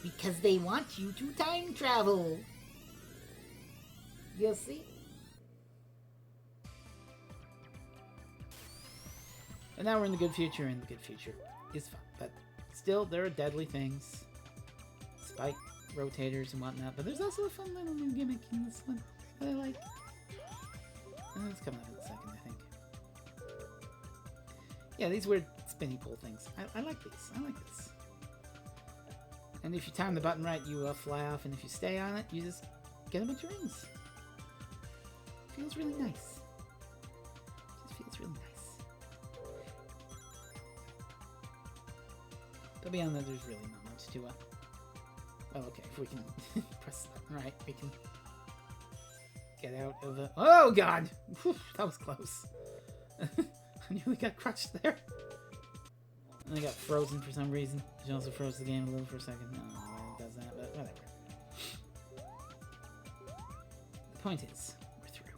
because they want you to time travel. You'll see. And now we're in the good future, and the good future is fun. But still, there are deadly things. Spike rotators and whatnot. But there's also a fun little new gimmick in this one that I like. It's coming up in a second, I think. Yeah, these weird spinny pull things. I like these. I like this. And if you time the button right, you fly off. And if you stay on it, you just get a bunch of rings. Feels really nice. Just feels really nice. But beyond that, there's really not much to well, okay, if we can press the button right, we can get out of the... Oh, God! Whew, that was close. I nearly got crushed there. And I got frozen for some reason. She also froze the game a little for a second. I don't know why it does that, but whatever. The point is, we're through.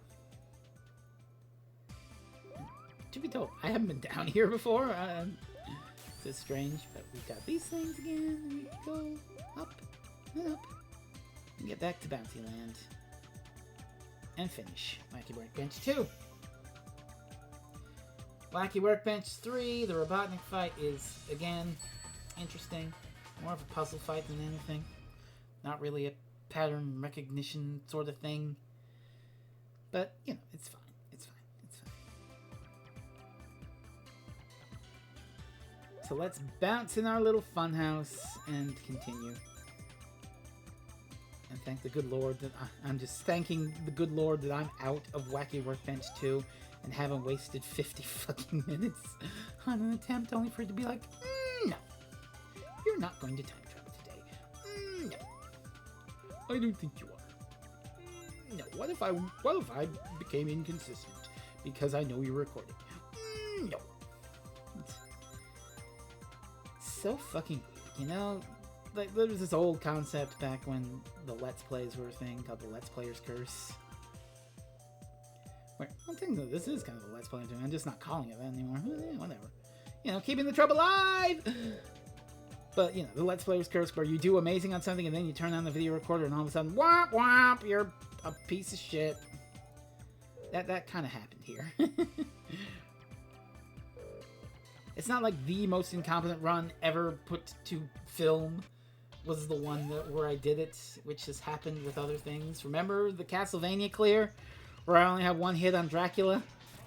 To be told, I haven't been down here before. So bit strange, but we've got these things again, and we go up and up and get back to Bounty Land and finish Wacky Workbench 2. Wacky Workbench 3, the Robotnik fight is, again, interesting. More of a puzzle fight than anything. Not really a pattern recognition sort of thing. But, you know, it's fine. It's fine. It's fine. So let's bounce in our little funhouse and continue. And thank the good Lord that I'm just thanking the good Lord that I'm out of Wacky Workbench 2 and haven't wasted 50 fucking minutes on an attempt only for it to be like, no. You're not going to time travel today. No. I don't think you are. No. What if I became inconsistent because I know you're recording? No. It's so fucking weird, you know? Like, there was this old concept back when the Let's Plays were a thing called the Let's Player's Curse. Where, I think that this is kind of a Let's Play thing. I'm just not calling it that anymore. Whatever. You know, keeping the trouble alive! But, you know, the Let's Player's Curse, where you do amazing on something and then you turn on the video recorder and all of a sudden, whomp, whomp, you're a piece of shit. That kind of happened here. It's not like the most incompetent run ever put to film was the one where I did it, which has happened with other things. Remember the Castlevania clear, where I only have one hit on Dracula,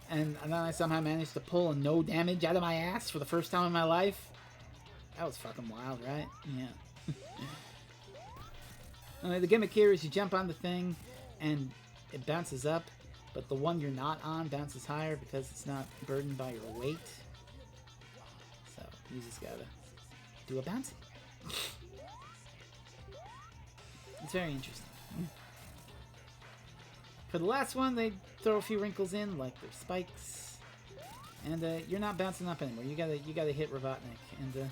and then I somehow managed to pull a no damage out of my ass for the first time in my life? That was fucking wild, right? Yeah. Anyway, the gimmick here is you jump on the thing, and it bounces up, but the one you're not on bounces higher because it's not burdened by your weight. So, you just gotta do a bouncy. It's very interesting. For the last one, they throw a few wrinkles in, like there's spikes, and you're not bouncing up anymore. You gotta hit Robotnik, and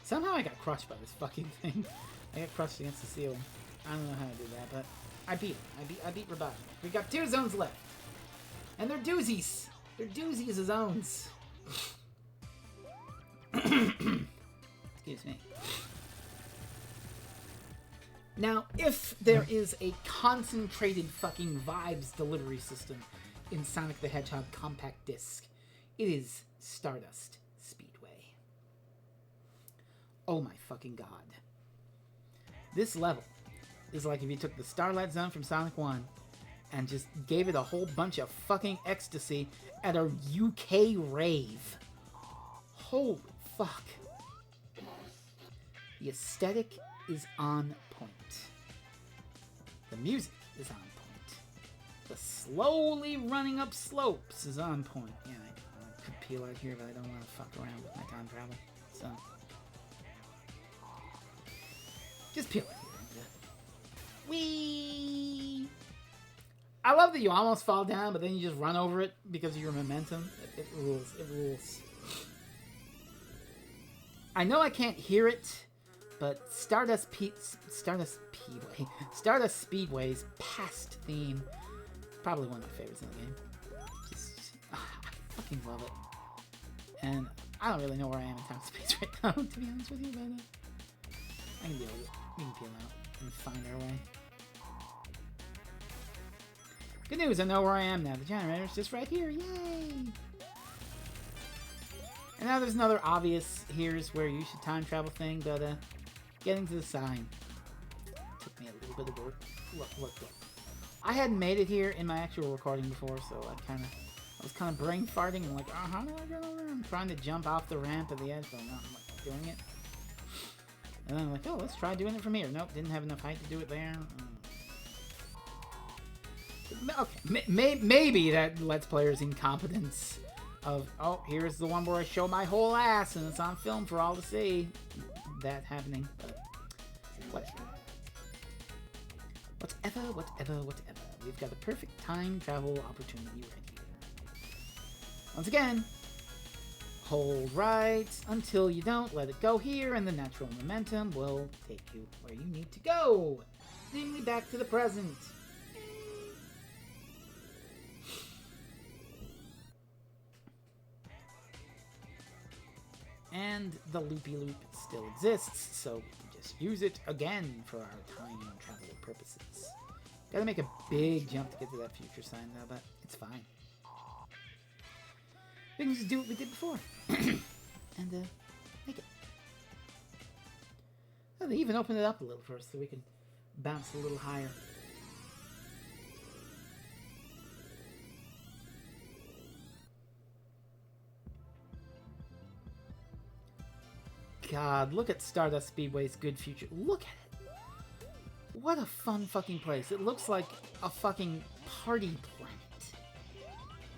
somehow I got crushed by this fucking thing. I got crushed against the ceiling. I don't know how I did that, but I beat him. I beat Robotnik. We got 2 zones left, and they're doozies. They're doozies of zones. Excuse me. Now, if there is a concentrated fucking vibes delivery system in Sonic the Hedgehog compact disc, it is Stardust Speedway. Oh my fucking god. This level is like if you took the Starlight Zone from Sonic 1 and just gave it a whole bunch of fucking ecstasy at a UK rave. Holy fuck. The aesthetic is on point. The music is on point. The slowly running up slopes is on point. Yeah, I could peel out here, but I don't want to fuck around with my time travel. So, just peel out here. Whee! I love that you almost fall down, but then you just run over it because of your momentum. It rules. It rules. I know I can't hear it, but Stardust Speedway's past theme, probably one of my favorites in the game. I fucking love it. And I don't really know where I am in time and space right now, to be honest with you, but I can deal with it. We can peel out and find our way. Good news, I know where I am now. The generator's just right here. Yay! And now there's another obvious here's where you should time travel thing, but getting to the sign took me a little bit of work. Look. I hadn't made it here in my actual recording before, so I was kind of brain farting and like, oh, how do I get over there? I'm trying to jump off the ramp at the edge, but I'm not doing it. And then I'm like, oh, let's try doing it from here. Nope, didn't have enough height to do it there. Okay, maybe that Let's Player's incompetence of, oh, here's the one where I show my whole ass and it's on film for all to see. That happening, but whatever. We've got a perfect time travel opportunity right here. Once again, hold right until you don't, let it go here, and the natural momentum will take you where you need to go, namely back to the present. And the loopy-loop still exists, so we can just use it again for our time travel purposes. Gotta make a big jump to get to that future sign, though, but it's fine. We can just do what we did before. And, make it. Oh, they even opened it up a little for us so we can bounce a little higher. God, look at Stardust Speedway's good future. Look at it. What a fun fucking place. It looks like a fucking party planet.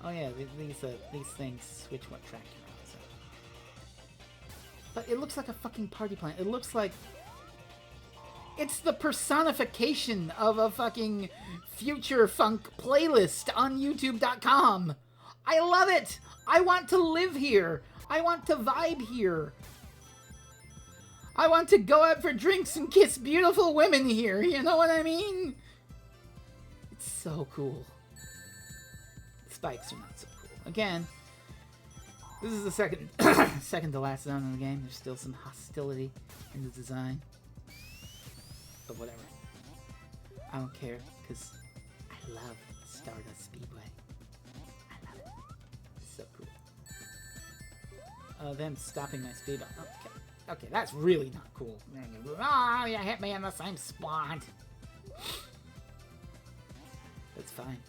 Oh yeah, these things switch what track you're on. So. But it looks like a fucking party planet. It looks like... It's the personification of a fucking future funk playlist on YouTube.com. I love it. I want to live here. I want to vibe here. I want to go out for drinks and kiss beautiful women here, you know what I mean? It's so cool. The spikes are not so cool. Again, this is the second to last zone in the game. There's still some hostility in the design. But whatever. I don't care, because I love Stardust Speedway. I love it. It's so cool. Them stopping my speed bump. Okay. Okay, that's really not cool. Oh, you hit me in the same spot. That's fine.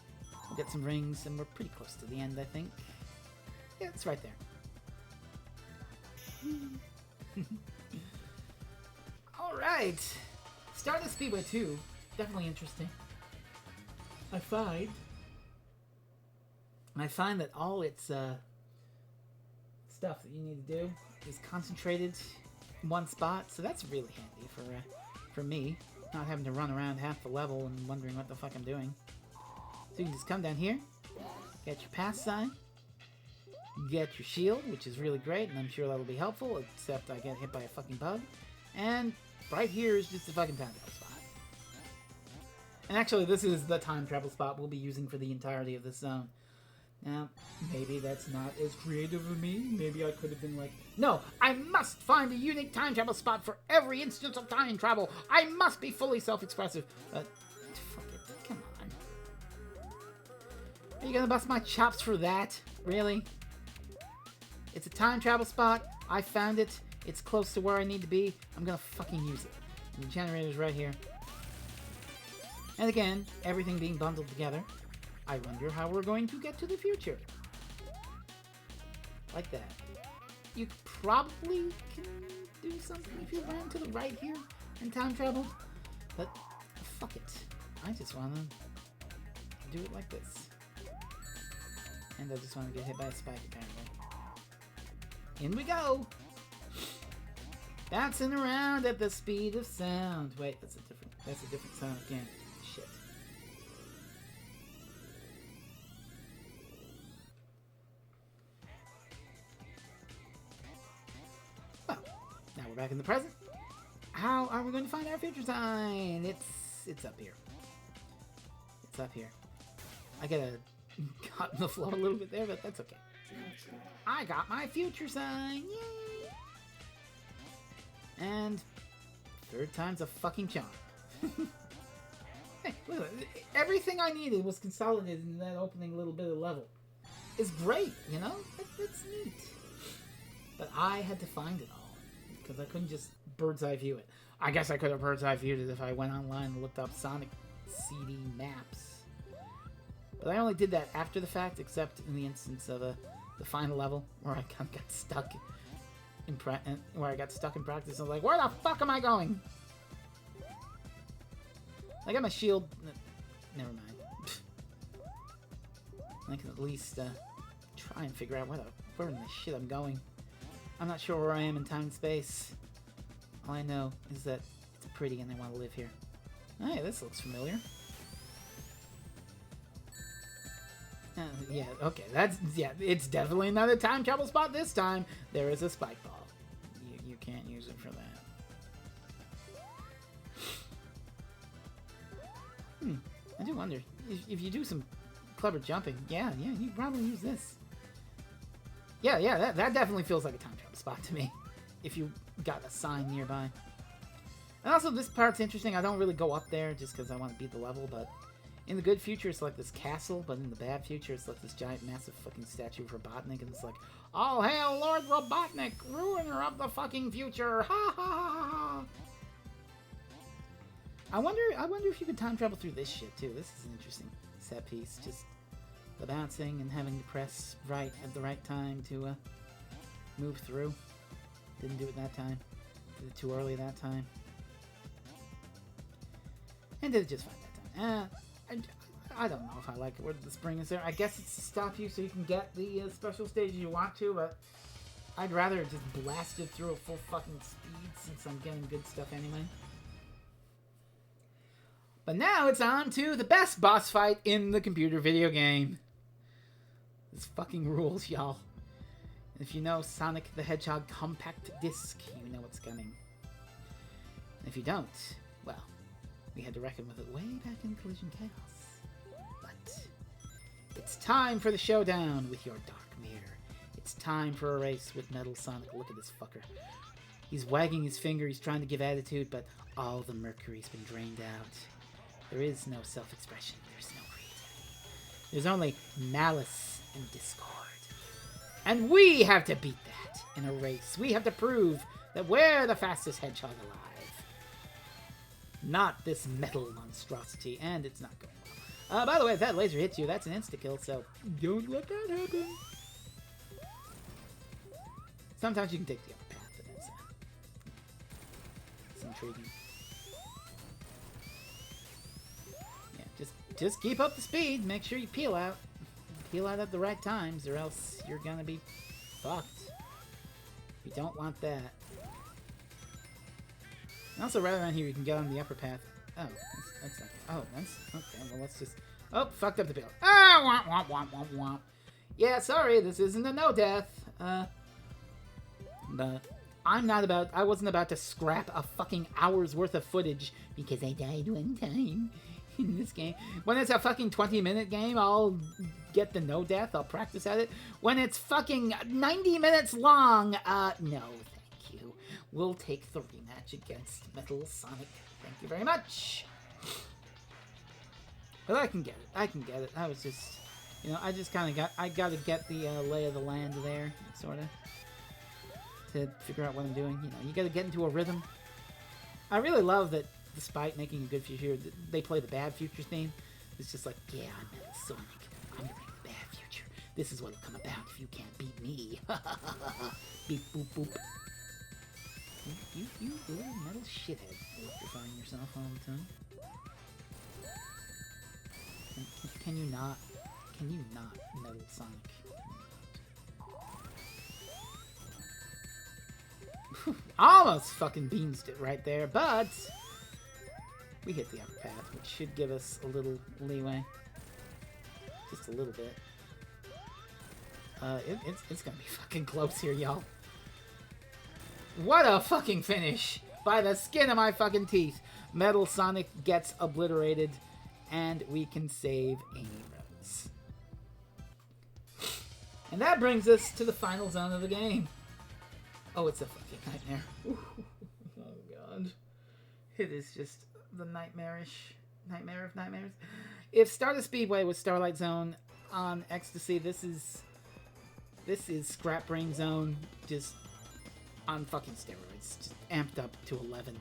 We'll get some rings, and we're pretty close to the end, I think. Yeah, it's right there. Alright. Stardust Speedway 2. Definitely interesting. I find that all its stuff that you need to do is concentrated in one spot, so that's really handy for me, not having to run around half the level and wondering what the fuck I'm doing. So you can just come down here, get your pass sign, get your shield, which is really great, and I'm sure that'll be helpful, except I get hit by a fucking bug, and right here is just a fucking time travel spot. And actually, this is the time travel spot we'll be using for the entirety of this zone. Now, maybe that's not as creative of me. Maybe I could have been like, no, I must find a unique time travel spot for every instance of time travel. I must be fully self-expressive. Fuck it. Come on. Are you gonna bust my chops for that? Really? It's a time travel spot. I found it. It's close to where I need to be. I'm gonna fucking use it. And the generator's right here. And again, everything being bundled together. I wonder how we're going to get to the future. Like that. You probably can do something if you ran to the right here and time traveled. But, fuck it. I just want to do it like this. And I just want to get hit by a spike, apparently. In we go! Bouncing around at the speed of sound. Wait, that's a different sound again. Shit. We're back in the present. How are we going to find our future sign? It's up here. It's up here. I got in the floor a little bit there, but that's okay. I got my future sign. Yay! And third time's a fucking charm. Hey, look, everything I needed was consolidated in that opening little bit of level. It's great, you know? That's neat. But I had to find it all. Because I couldn't just bird's eye view it. I guess I could have bird's eye viewed it if I went online and looked up Sonic CD maps. But I only did that after the fact, except in the instance of the final level where I kind of got stuck in practice. I was like, where the fuck am I going? I got my shield. Never mind. I can at least try and figure out where in the shit I'm going. I'm not sure where I am in time and space. All I know is that it's pretty and I want to live here. Hey, this looks familiar. Yeah, okay, it's definitely not a time travel spot this time. There is a spike ball. You can't use it for that. I do wonder, if you do some clever jumping, yeah, you probably use this. Yeah, that definitely feels like a time travel spot to me. If you got a sign nearby. And also, this part's interesting. I don't really go up there just because I want to beat the level, but in the good future, it's like this castle, but in the bad future, it's like this giant, massive fucking statue of Robotnik, and it's like, all hail Lord Robotnik, ruiner of the fucking future, ha ha ha ha. I wonder if you could time travel through this shit, too. This is an interesting set piece. Just the bouncing and having to press right at the right time to move through. Didn't do it that time. Did it too early that time. And did it just fine that time. I don't know if I like it where the spring is there. I guess it's to stop you so you can get the special stages you want to, but I'd rather just blast it through at full fucking speed since I'm getting good stuff anyway. But now it's on to the best boss fight in the computer video game. This fucking rules, y'all. If you know Sonic the Hedgehog compact disc, you know what's coming. And if you don't, well, we had to reckon with it way back in Collision Chaos. But it's time for the showdown with your Dark Mirror. It's time for a race with Metal Sonic. Look at this fucker. He's wagging his finger, he's trying to give attitude, but all the mercury's been drained out. There is no self-expression, there's no creativity. There's only malice and discord. And we have to beat that in a race. We have to prove that we're the fastest hedgehog alive. Not this metal monstrosity, and it's not going well. By the way, if that laser hits you, that's an insta-kill, so don't let that happen. Sometimes you can take the other path, but it's intriguing. Yeah, just keep up the speed. Make sure you peel out. Peel out at the right times, or else you're gonna be fucked. We don't want that. And also, right around here, you can get on the upper path. Oh, that's not. Oh, that's okay. Well, let's just. Oh, fucked up the bill. Ah, womp womp womp womp womp. Yeah, sorry, this isn't a no death. But I wasn't about to scrap a fucking hour's worth of footage because I died one time in this game. When it's a fucking 20-minute game, I'll get the no death. I'll practice at it. When it's fucking 90 minutes long, no, thank you. We'll take the rematch against Metal Sonic. Thank you very much. But I can get it. I can get it. I was just, you know, I just kind of I got to get the lay of the land there, sort of, to figure out what I'm doing. You know, you got to get into a rhythm. I really love that despite making a good future, they play the bad future theme. It's just like, yeah, I'm Metal Sonic. I'm gonna bring the bad future. This is what'll come about if you can't beat me. Beep boop boop. You little metal shithead. Electrifying yourself all the time. Can you not? Can you not, Metal Sonic? Almost fucking beams it right there, but we hit the upper path, which should give us a little leeway. Just a little bit. It's gonna be fucking close here, y'all. What a fucking finish! By the skin of my fucking teeth. Metal Sonic gets obliterated, and we can save Amy Rose. And that brings us to the final zone of the game. Oh, it's a fucking nightmare. Ooh. Oh god. It is just the nightmare of nightmares. If Stardust Speedway was Starlight Zone on Ecstasy, this is Scrap Brain Zone, just on fucking steroids, just amped up to 11.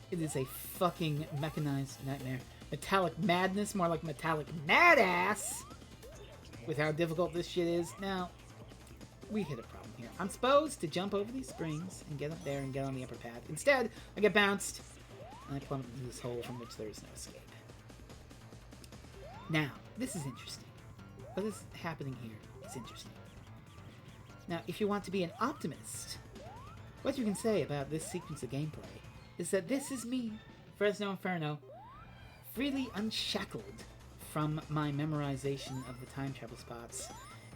It is a fucking mechanized nightmare. Metallic Madness, more like Metallic Madass, with how difficult this shit is. Now, we hit a problem here. I'm supposed to jump over these springs and get up there and get on the upper path. Instead, I get bounced, and I plummet into this hole from which there is no escape. Now, this is interesting. What is happening here is interesting. Now, if you want to be an optimist, what you can say about this sequence of gameplay is that this is me, Fresno Inferno, freely unshackled from my memorization of the time travel spots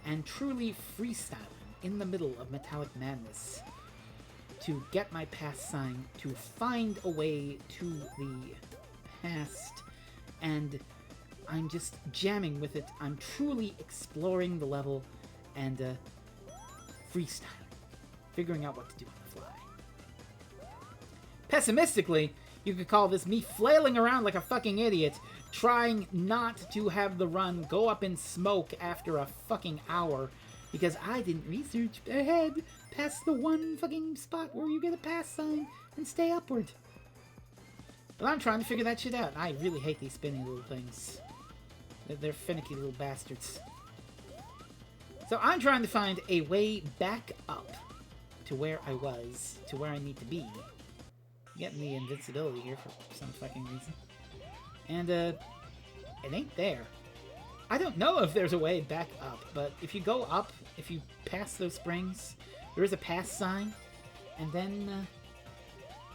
and truly freestyling in the middle of Metallic Madness to get my pass sign, to find a way to the past, and I'm just jamming with it. I'm truly exploring the level, and freestyling, figuring out what to do on the fly. Pessimistically, you could call this me flailing around like a fucking idiot, trying not to have the run go up in smoke after a fucking hour, because I didn't research ahead past the one fucking spot where you get a pass sign and stay upward. But I'm trying to figure that shit out. I really hate these spinning little things. They're finicky little bastards. So I'm trying to find a way back up to where I was, to where I need to be. Getting the invincibility here for some fucking reason. And, it ain't there. I don't know if there's a way back up, but if you go up, if you pass those springs, there is a pass sign, and then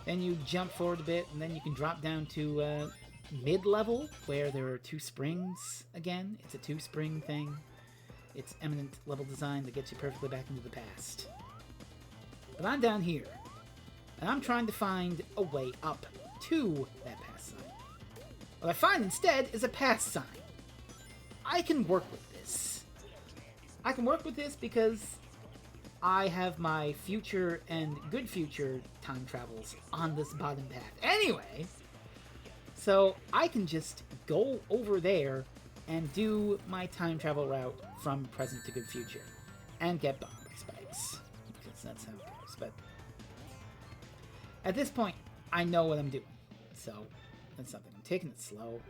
you jump forward a bit, and then you can drop down to, mid-level, where there are 2 springs again. It's a 2-spring thing. It's eminent level design that gets you perfectly back into the past. But I'm down here, and I'm trying to find a way up to that pass sign. What I find instead is a pass sign. I can work with this. I can work with this because I have my future and good future time travels on this bottom path anyway. So I can just go over there and do my time travel route from present to good future and get bombed by spikes, because that's how it goes. But at this point, I know what I'm doing, so that's something. I'm taking it slow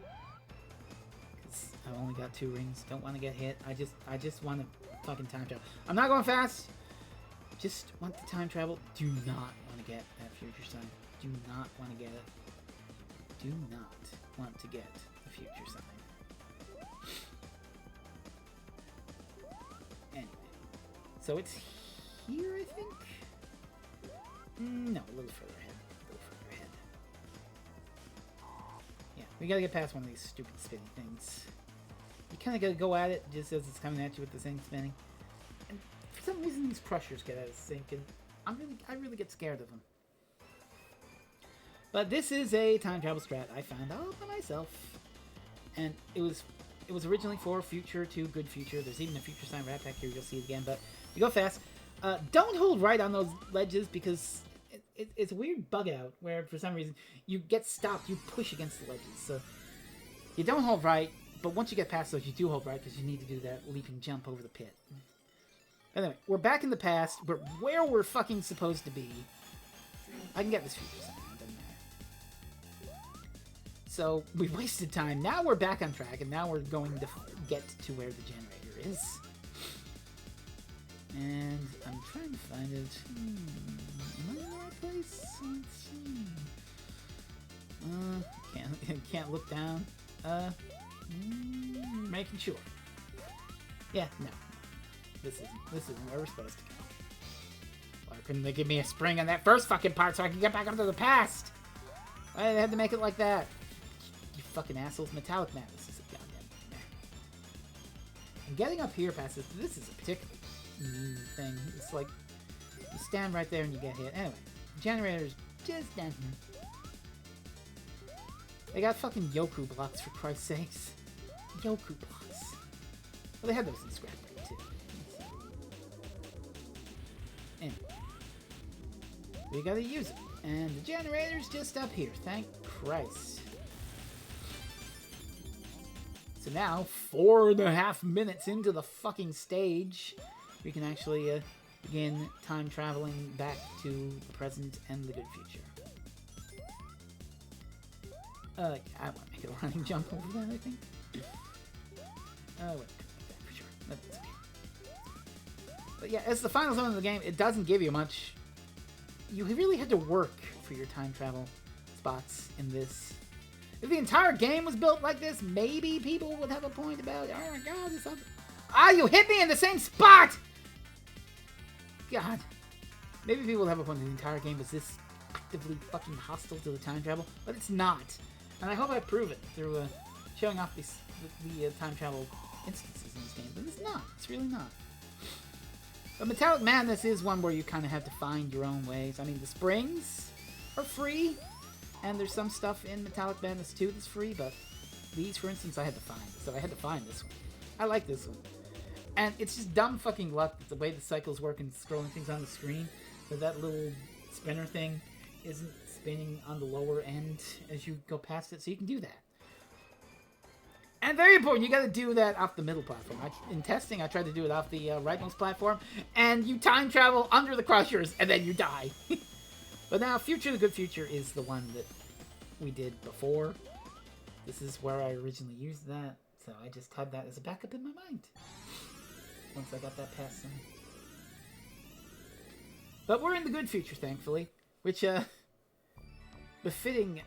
because I've only got 2 rings. Don't want to get hit. I just want to fucking time travel. I'm not going fast. Just want the time travel. Do not want to get that future sign. Do not want to get it. Do not want to get the future sign. Anyway, so it's here, I think? No, a little further ahead. Yeah, we gotta get past one of these stupid spinny things. You kinda gotta go at it just as it's coming at you with the same spinning. And for some reason these crushers get out of sync, and I really get scared of them. But this is a time travel strat I found out by myself. And it was originally for future to good future. There's even a future sign right back here. You'll see it again. But you go fast. Don't hold right on those ledges because it's a weird bug out where for some reason you get stopped. You push against the ledges. So you don't hold right. But once you get past those, you do hold right because you need to do that leaping jump over the pit. Anyway, we're back in the past. We're where we're fucking supposed to be. I can get this future sign. So we wasted time. Now we're back on track, and now we're going to get to where the generator is. And I'm trying to find it. Am I in the right place? Let's see. Can't look down. Making sure. Yeah, no. This isn't where we're supposed to go. Why couldn't they give me a spring on that first fucking part so I can get back up to the past? Why did they have to make it like that? You fucking assholes. Metallic Madness is a goddamn nightmare. And getting up here past this is a particularly mean thing. It's like, you stand right there and you get hit. Anyway, the generator's just down here. They got fucking Yoku blocks, for Christ's sakes. Yoku blocks. Well, they had those in Scrap Break, too. Anyway. We gotta use it. And the generator's just up here. Thank Christ. So now, 4.5 minutes into the fucking stage, we can actually begin time traveling back to the present and the good future. I want to make it a running jump over that, I think. Wait, like that for sure. That's okay. But yeah, as the final zone of the game, it doesn't give you much. You really had to work for your time travel spots in this. If the entire game was built like this, maybe people would have a point about it. Oh my god, this other... Ah, you hit me in the same spot! God. Maybe people would have a point if the entire game was this actively fucking hostile to the time travel, but it's not. And I hope I prove it through showing off the time travel instances in this game, but it's not. It's really not. But Metallic Madness is one where you kind of have to find your own ways. I mean, the springs are free, and there's some stuff in Metallic Madness too that's free, but these, for instance, I had to find. So I had to find this one. I like this one. And it's just dumb fucking luck that the way the cycles work and scrolling things on the screen, that little spinner thing isn't spinning on the lower end as you go past it, so you can do that. And very important, you gotta do that off the middle platform. In testing, I tried to do it off the rightmost platform, and you time travel under the crushers, and then you die. But now, Future the Good Future is the one that we did before. This is where I originally used that, so I just had that as a backup in my mind. Once I got that past some. But we're in the Good Future, thankfully, which, befitting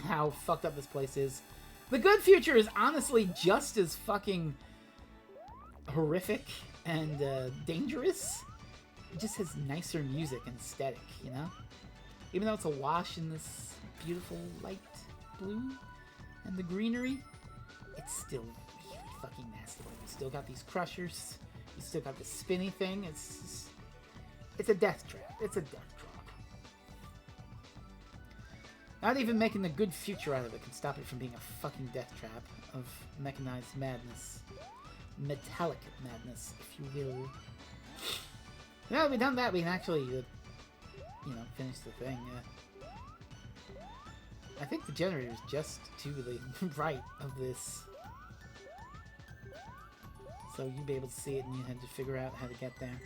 how fucked up this place is. The Good Future is honestly just as fucking horrific and dangerous. It just has nicer music and aesthetic, you know? Even though it's a wash in this beautiful light blue and the greenery, it's still really fucking nasty. You still got these crushers. You still got the spinny thing. It's a death trap. It's a death trap. Not even making the good future out of it can stop it from being a fucking death trap of mechanized madness. Metallic madness, if you will. Now that we've done that, we can actually, finish the thing. I think the generator is just to the right of this. So you'll be able to see it and you have to figure out how to get there.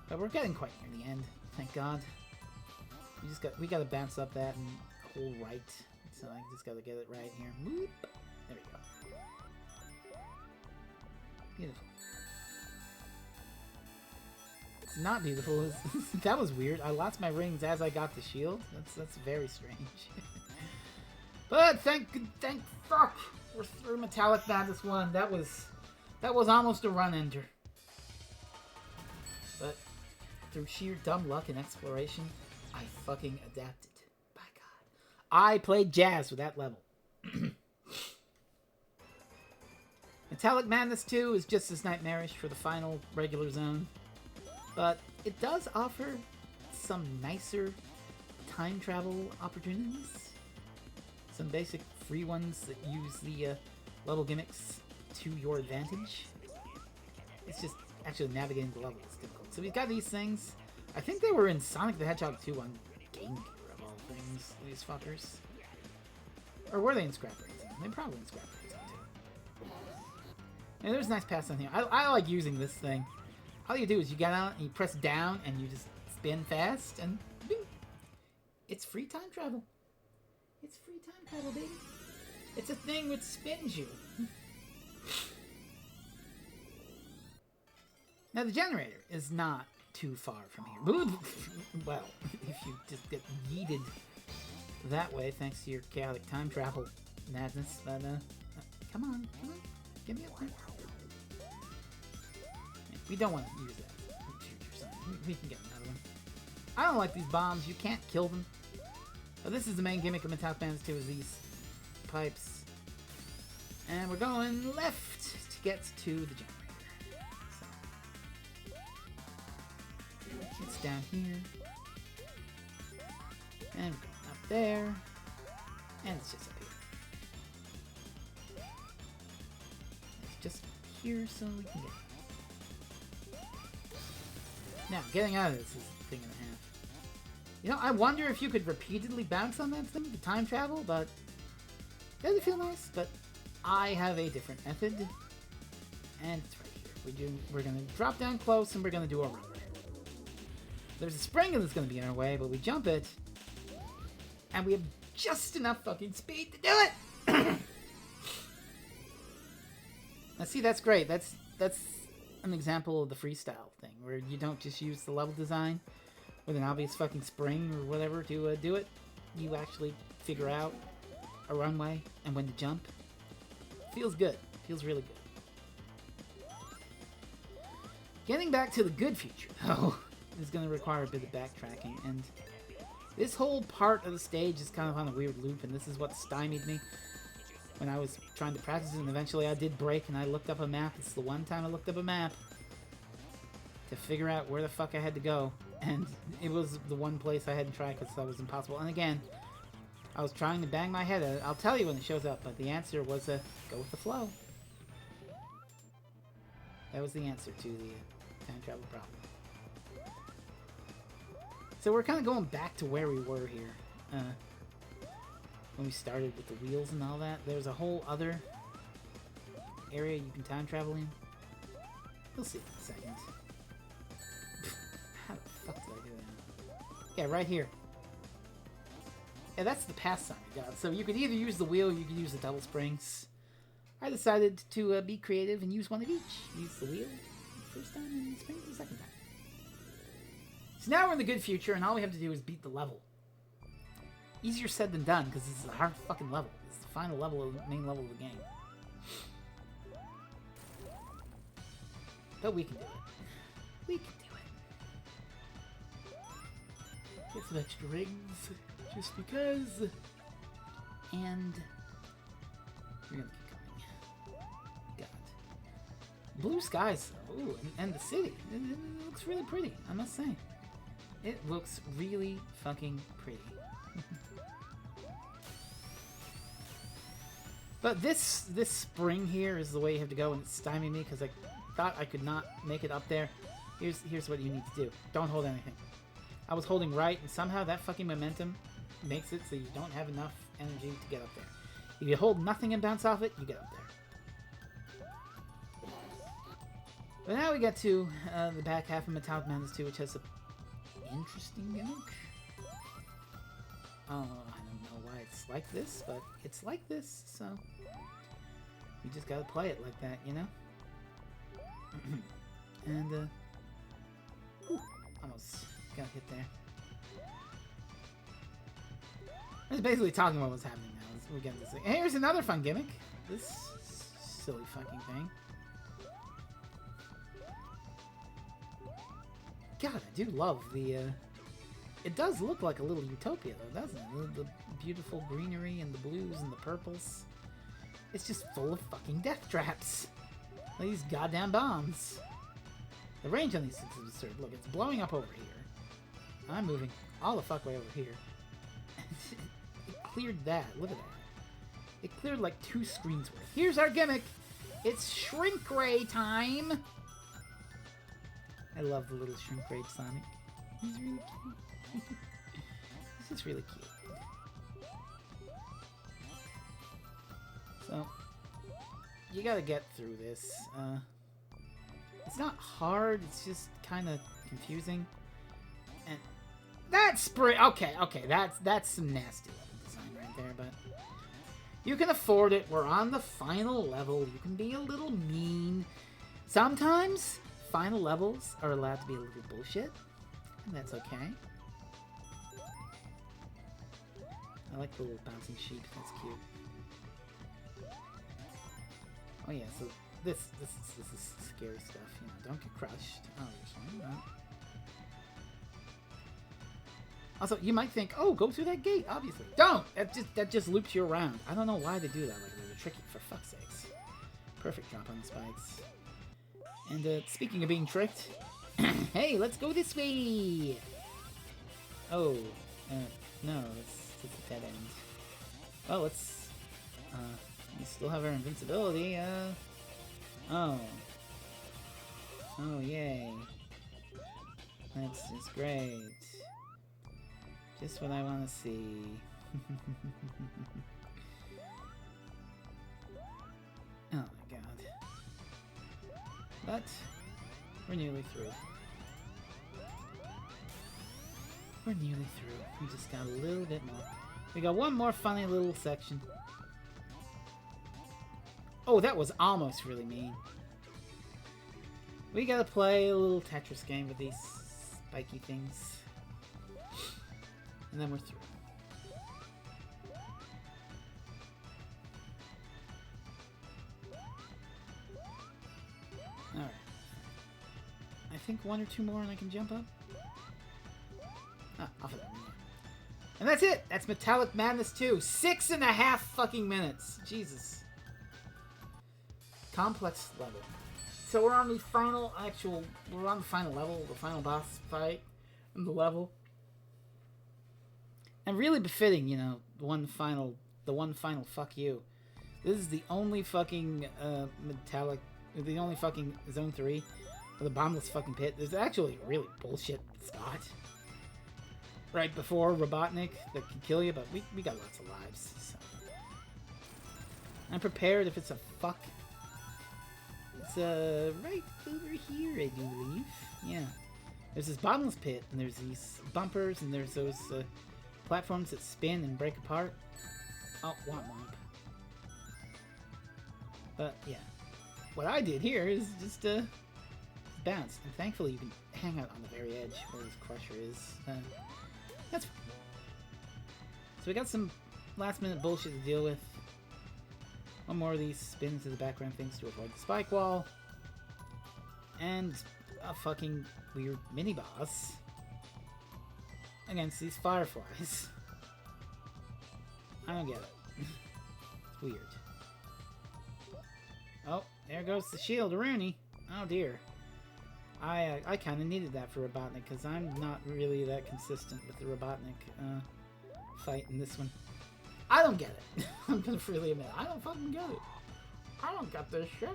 But we're getting quite near the end, thank God. We gotta bounce up that and hold right. So I just gotta get it right here. Whoop. There we go. Beautiful. It's not beautiful. That was weird. I lost my rings as I got the shield. That's very strange. But thank fuck we're through Metallic Madness 1. That was almost a run ender. But through sheer dumb luck and exploration, I fucking adapted. By God. I played jazz with that level. Metallic Madness 2 is just as nightmarish for the final regular zone. But it does offer some nicer time travel opportunities. Some basic free ones that use the level gimmicks to your advantage. It's just actually navigating the level is difficult. So we've got these things. I think they were in Sonic the Hedgehog 2 on Game Gear, of all things, these fuckers. Or were they in Scrap Brains? They probably in Scrap Brains too. And there's a nice pass on here. I like using this thing. All you do is you get out and you press down and you just spin fast and boom. It's free time travel. It's free time travel, baby. It's a thing which spins you. Now the generator is not too far from here. Well, if you just get yeeted that way thanks to your chaotic time travel madness. But, come on. Get me up there. We don't want to use that in the future, so we can get another one. I don't like these bombs. You can't kill them. But this is the main gimmick of Metallic Madness 2 is these pipes. And we're going left to get to the generator. It's down here. And we're going up there. And it's just up here. It's just here so we can get it. Now, getting out of this is a thing and a half. You know, I wonder if you could repeatedly bounce on that thing to time travel, but it doesn't feel nice, but I have a different method. And it's right here. We're going to drop down close and we're going to do a run. There's a spring that's going to be in our way, but we jump it. And we have just enough fucking speed to do it! Now see, that's great. That's an example of the freestyle thing, where you don't just use the level design with an obvious fucking spring or whatever to do it. You actually figure out a runway and when to jump. Feels good. Feels really good. Getting back to the good future, though, is going to require a bit of backtracking, and this whole part of the stage is kind of on a weird loop, and this is what stymied me when I was trying to practice it, and eventually I did break, and I looked up a map. It's the one time I looked up a map to figure out where the fuck I had to go, and it was the one place I hadn't tried because that was impossible. And again, I was trying to bang my head at it. I'll tell you when it shows up, but the answer was go with the flow. That was the answer to the time travel problem. So we're kind of going back to where we were here. When we started with the wheels and all that. There's a whole other area you can time travel in. We'll see in a second. How the fuck did I do that? Yeah, right here. Yeah, that's the pass sign we got. So you could either use the wheel or you could use the double springs. I decided to be creative and use one of each. Use the wheel the first time and the springs the second time. So now we're in the good future and all we have to do is beat the level. Easier said than done because this is a hard fucking level. It's the final level of the main level of the game. But we can do it. We can do it. Get some extra rings. Just because. And we're gonna keep going. God. Blue skies. Ooh, and the city. It looks really pretty, I must say. It looks really fucking pretty. But this spring here is the way you have to go, and it's stymie me because I thought I could not make it up there. Here's what you need to do. Don't hold anything. I was holding right, and somehow that fucking momentum makes it so you don't have enough energy to get up there. If you hold nothing and bounce off it, you get up there. But now we get to the back half of Metallic Madness 2, which has an interesting gimmick. Oh, I don't know why it's like this, but it's like this, so you just gotta play it like that, you know? And, almost got hit there. I was basically talking about what's happening now. We get this thing. Hey, here's another fun gimmick. This silly fucking thing. God, I do love the, it does look like a little utopia, though, doesn't it? The beautiful greenery and the blues and the purples. It's just full of fucking death traps. Like these goddamn bombs. The range on these things is absurd. Look, it's blowing up over here. I'm moving all the fuck way over here. It cleared that. Look at that. It cleared like 2 screens worth. Here's our gimmick. It's Shrink Ray time. I love the little Shrink Ray Sonic. He's really cute. This is really cute. So, you gotta get through this. It's not hard, it's just kind of confusing. And that's okay, that's some nasty level design right there, but you can afford it. We're on the final level. You can be a little mean. Sometimes final levels are allowed to be a little bullshit, and that's okay. I like the little bouncing sheep. That's cute. Oh yeah, so this is scary stuff. You know, don't get crushed. Oh, you're fine. No. Also, you might think, oh, go through that gate. Obviously, don't. That just loops you around. I don't know why they do that. Like they're tricky. For fuck's sakes. Perfect drop on the spikes. And speaking of being tricked, hey, let's go this way. Oh, no, it's a dead end. Well, let's. We still have our invincibility. Oh, yay. That's just great. Just what I want to see. Oh my god. But we're nearly through. We're nearly through. We just got a little bit more. We got one more funny little section. Oh, that was almost really mean. We gotta play a little Tetris game with these spiky things. And then we're through. Alright. I think 1 or 2 more and I can jump up. Ah, off of that one. And that's it! That's Metallic Madness 2. 6.5 fucking minutes. Jesus. Complex level. So we're on the final we're on the final level, the final boss fight in the level. And really befitting, you know, the one final fuck you. This is the only fucking Metallic The only fucking Zone 3. Or the bottomless fucking pit. There's actually a really bullshit spot. Right before Robotnik that can kill you, but we got lots of lives. So. I'm prepared if it's a fuck. It's right over here, I do believe. Yeah. There's this bottomless pit, and there's these bumpers, and there's those platforms that spin and break apart. Oh, womp womp. But, yeah. What I did here is just bounce. And thankfully you can hang out on the very edge where this crusher is. That's fine. So we got some last minute bullshit to deal with. One more of these spins to the background things to avoid the spike wall. And a fucking weird mini-boss against these fireflies. I don't get it. It's weird. Oh, there goes the shield, Rooney. Oh dear. I kind of needed that for Robotnik, because I'm not really that consistent with the Robotnik fight in this one. I don't get it. I'm gonna freely admit, I don't fucking get it. I don't get this shit.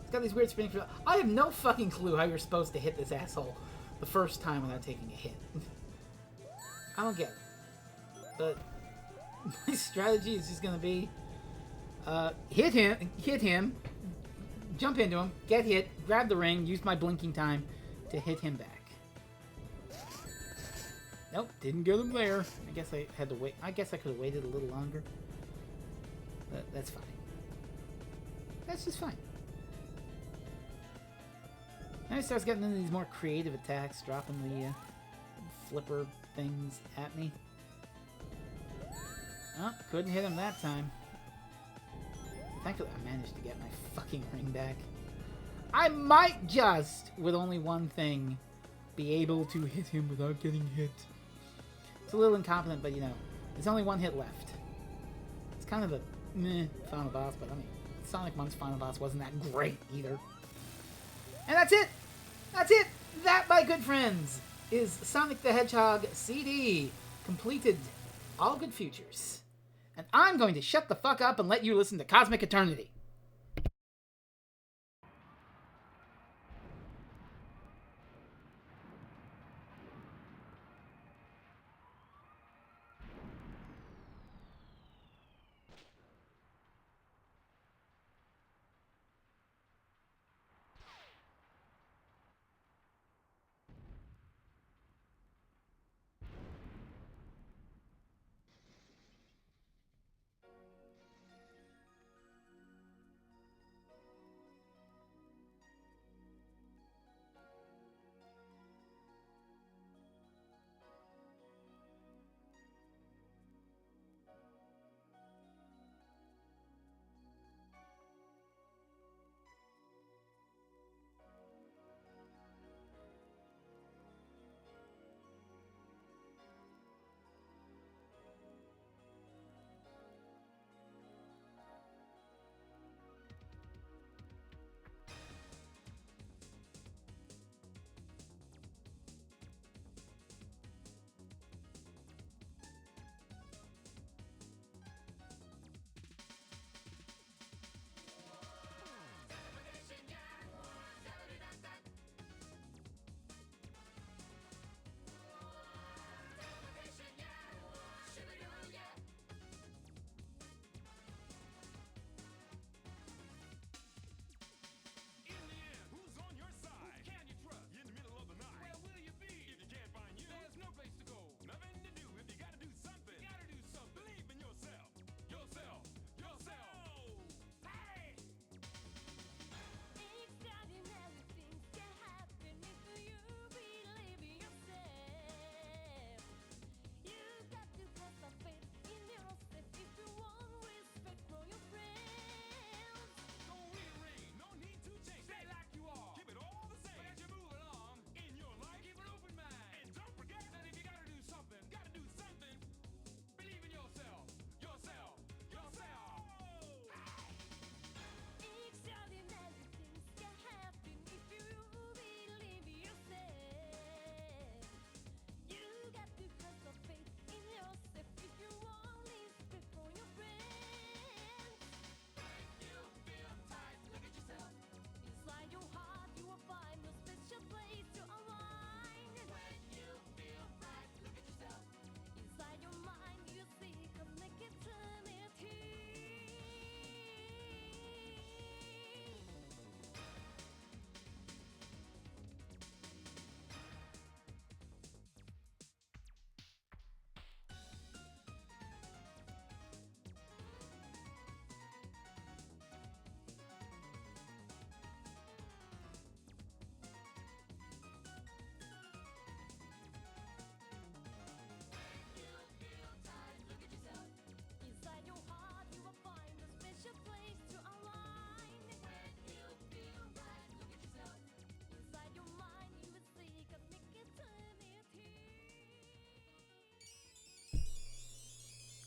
It's got these weird spinning... I have no fucking clue how you're supposed to hit this asshole the first time without taking a hit. I don't get it. But my strategy is just gonna be hit him, jump into him, get hit, grab the ring, use my blinking time to hit him back. Nope, didn't get him there. I guess I had to wait. I guess I could have waited a little longer. But that's fine. That's just fine. Now he starts getting into these more creative attacks, dropping the flipper things at me. Oh, couldn't hit him that time. Thankfully, I managed to get my fucking ring back. I might just, with only one thing, be able to hit him without getting hit. It's a little incompetent, but you know, there's only one hit left. It's kind of a meh final boss, but I mean, Sonic 1's final boss wasn't that great either. And that's it! That's it! That, my good friends, is Sonic the Hedgehog CD. Completed. All good futures. And I'm going to shut the fuck up and let you listen to Cosmic Eternity.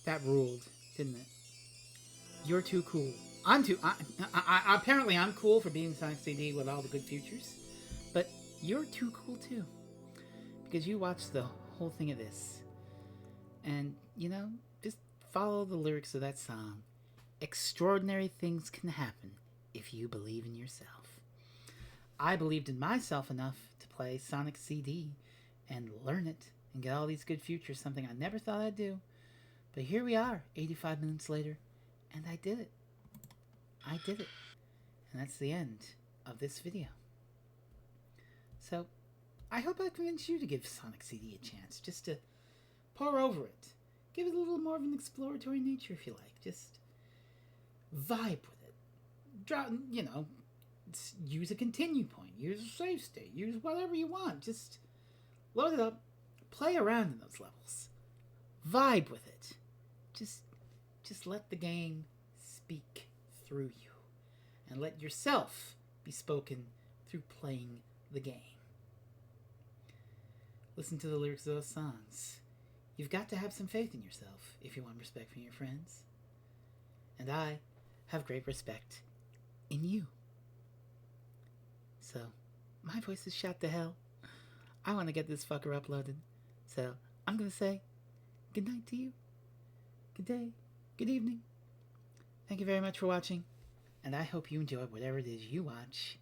That ruled, didn't it? You're too cool. I'm too. Apparently, I'm cool for being Sonic CD with all the good features, but you're too cool too because you watched the whole thing of this, and just follow the lyrics of that song. Extraordinary things can happen if you believe in yourself. I believed in myself enough to play Sonic CD and learn it and get all these good features, something I never thought I'd do. But here we are, 85 minutes later, and I did it. I did it. And that's the end of this video. So, I hope I convinced you to give Sonic CD a chance, just to pour over it. Give it a little more of an exploratory nature if you like. Just vibe with it. Draw, use a continue point, use a save state, use whatever you want. Just load it up, play around in those levels. Vibe with it. Just let the game speak through you, and let yourself be spoken through playing the game. Listen to the lyrics of those songs. You've got to have some faith in yourself if you want respect from your friends. And I have great respect in you. So, my voice is shot to hell. I want to get this fucker uploaded. So, I'm going to say good night to you. Good day. Good evening. Thank you very much for watching. And I hope you enjoy whatever it is you watch.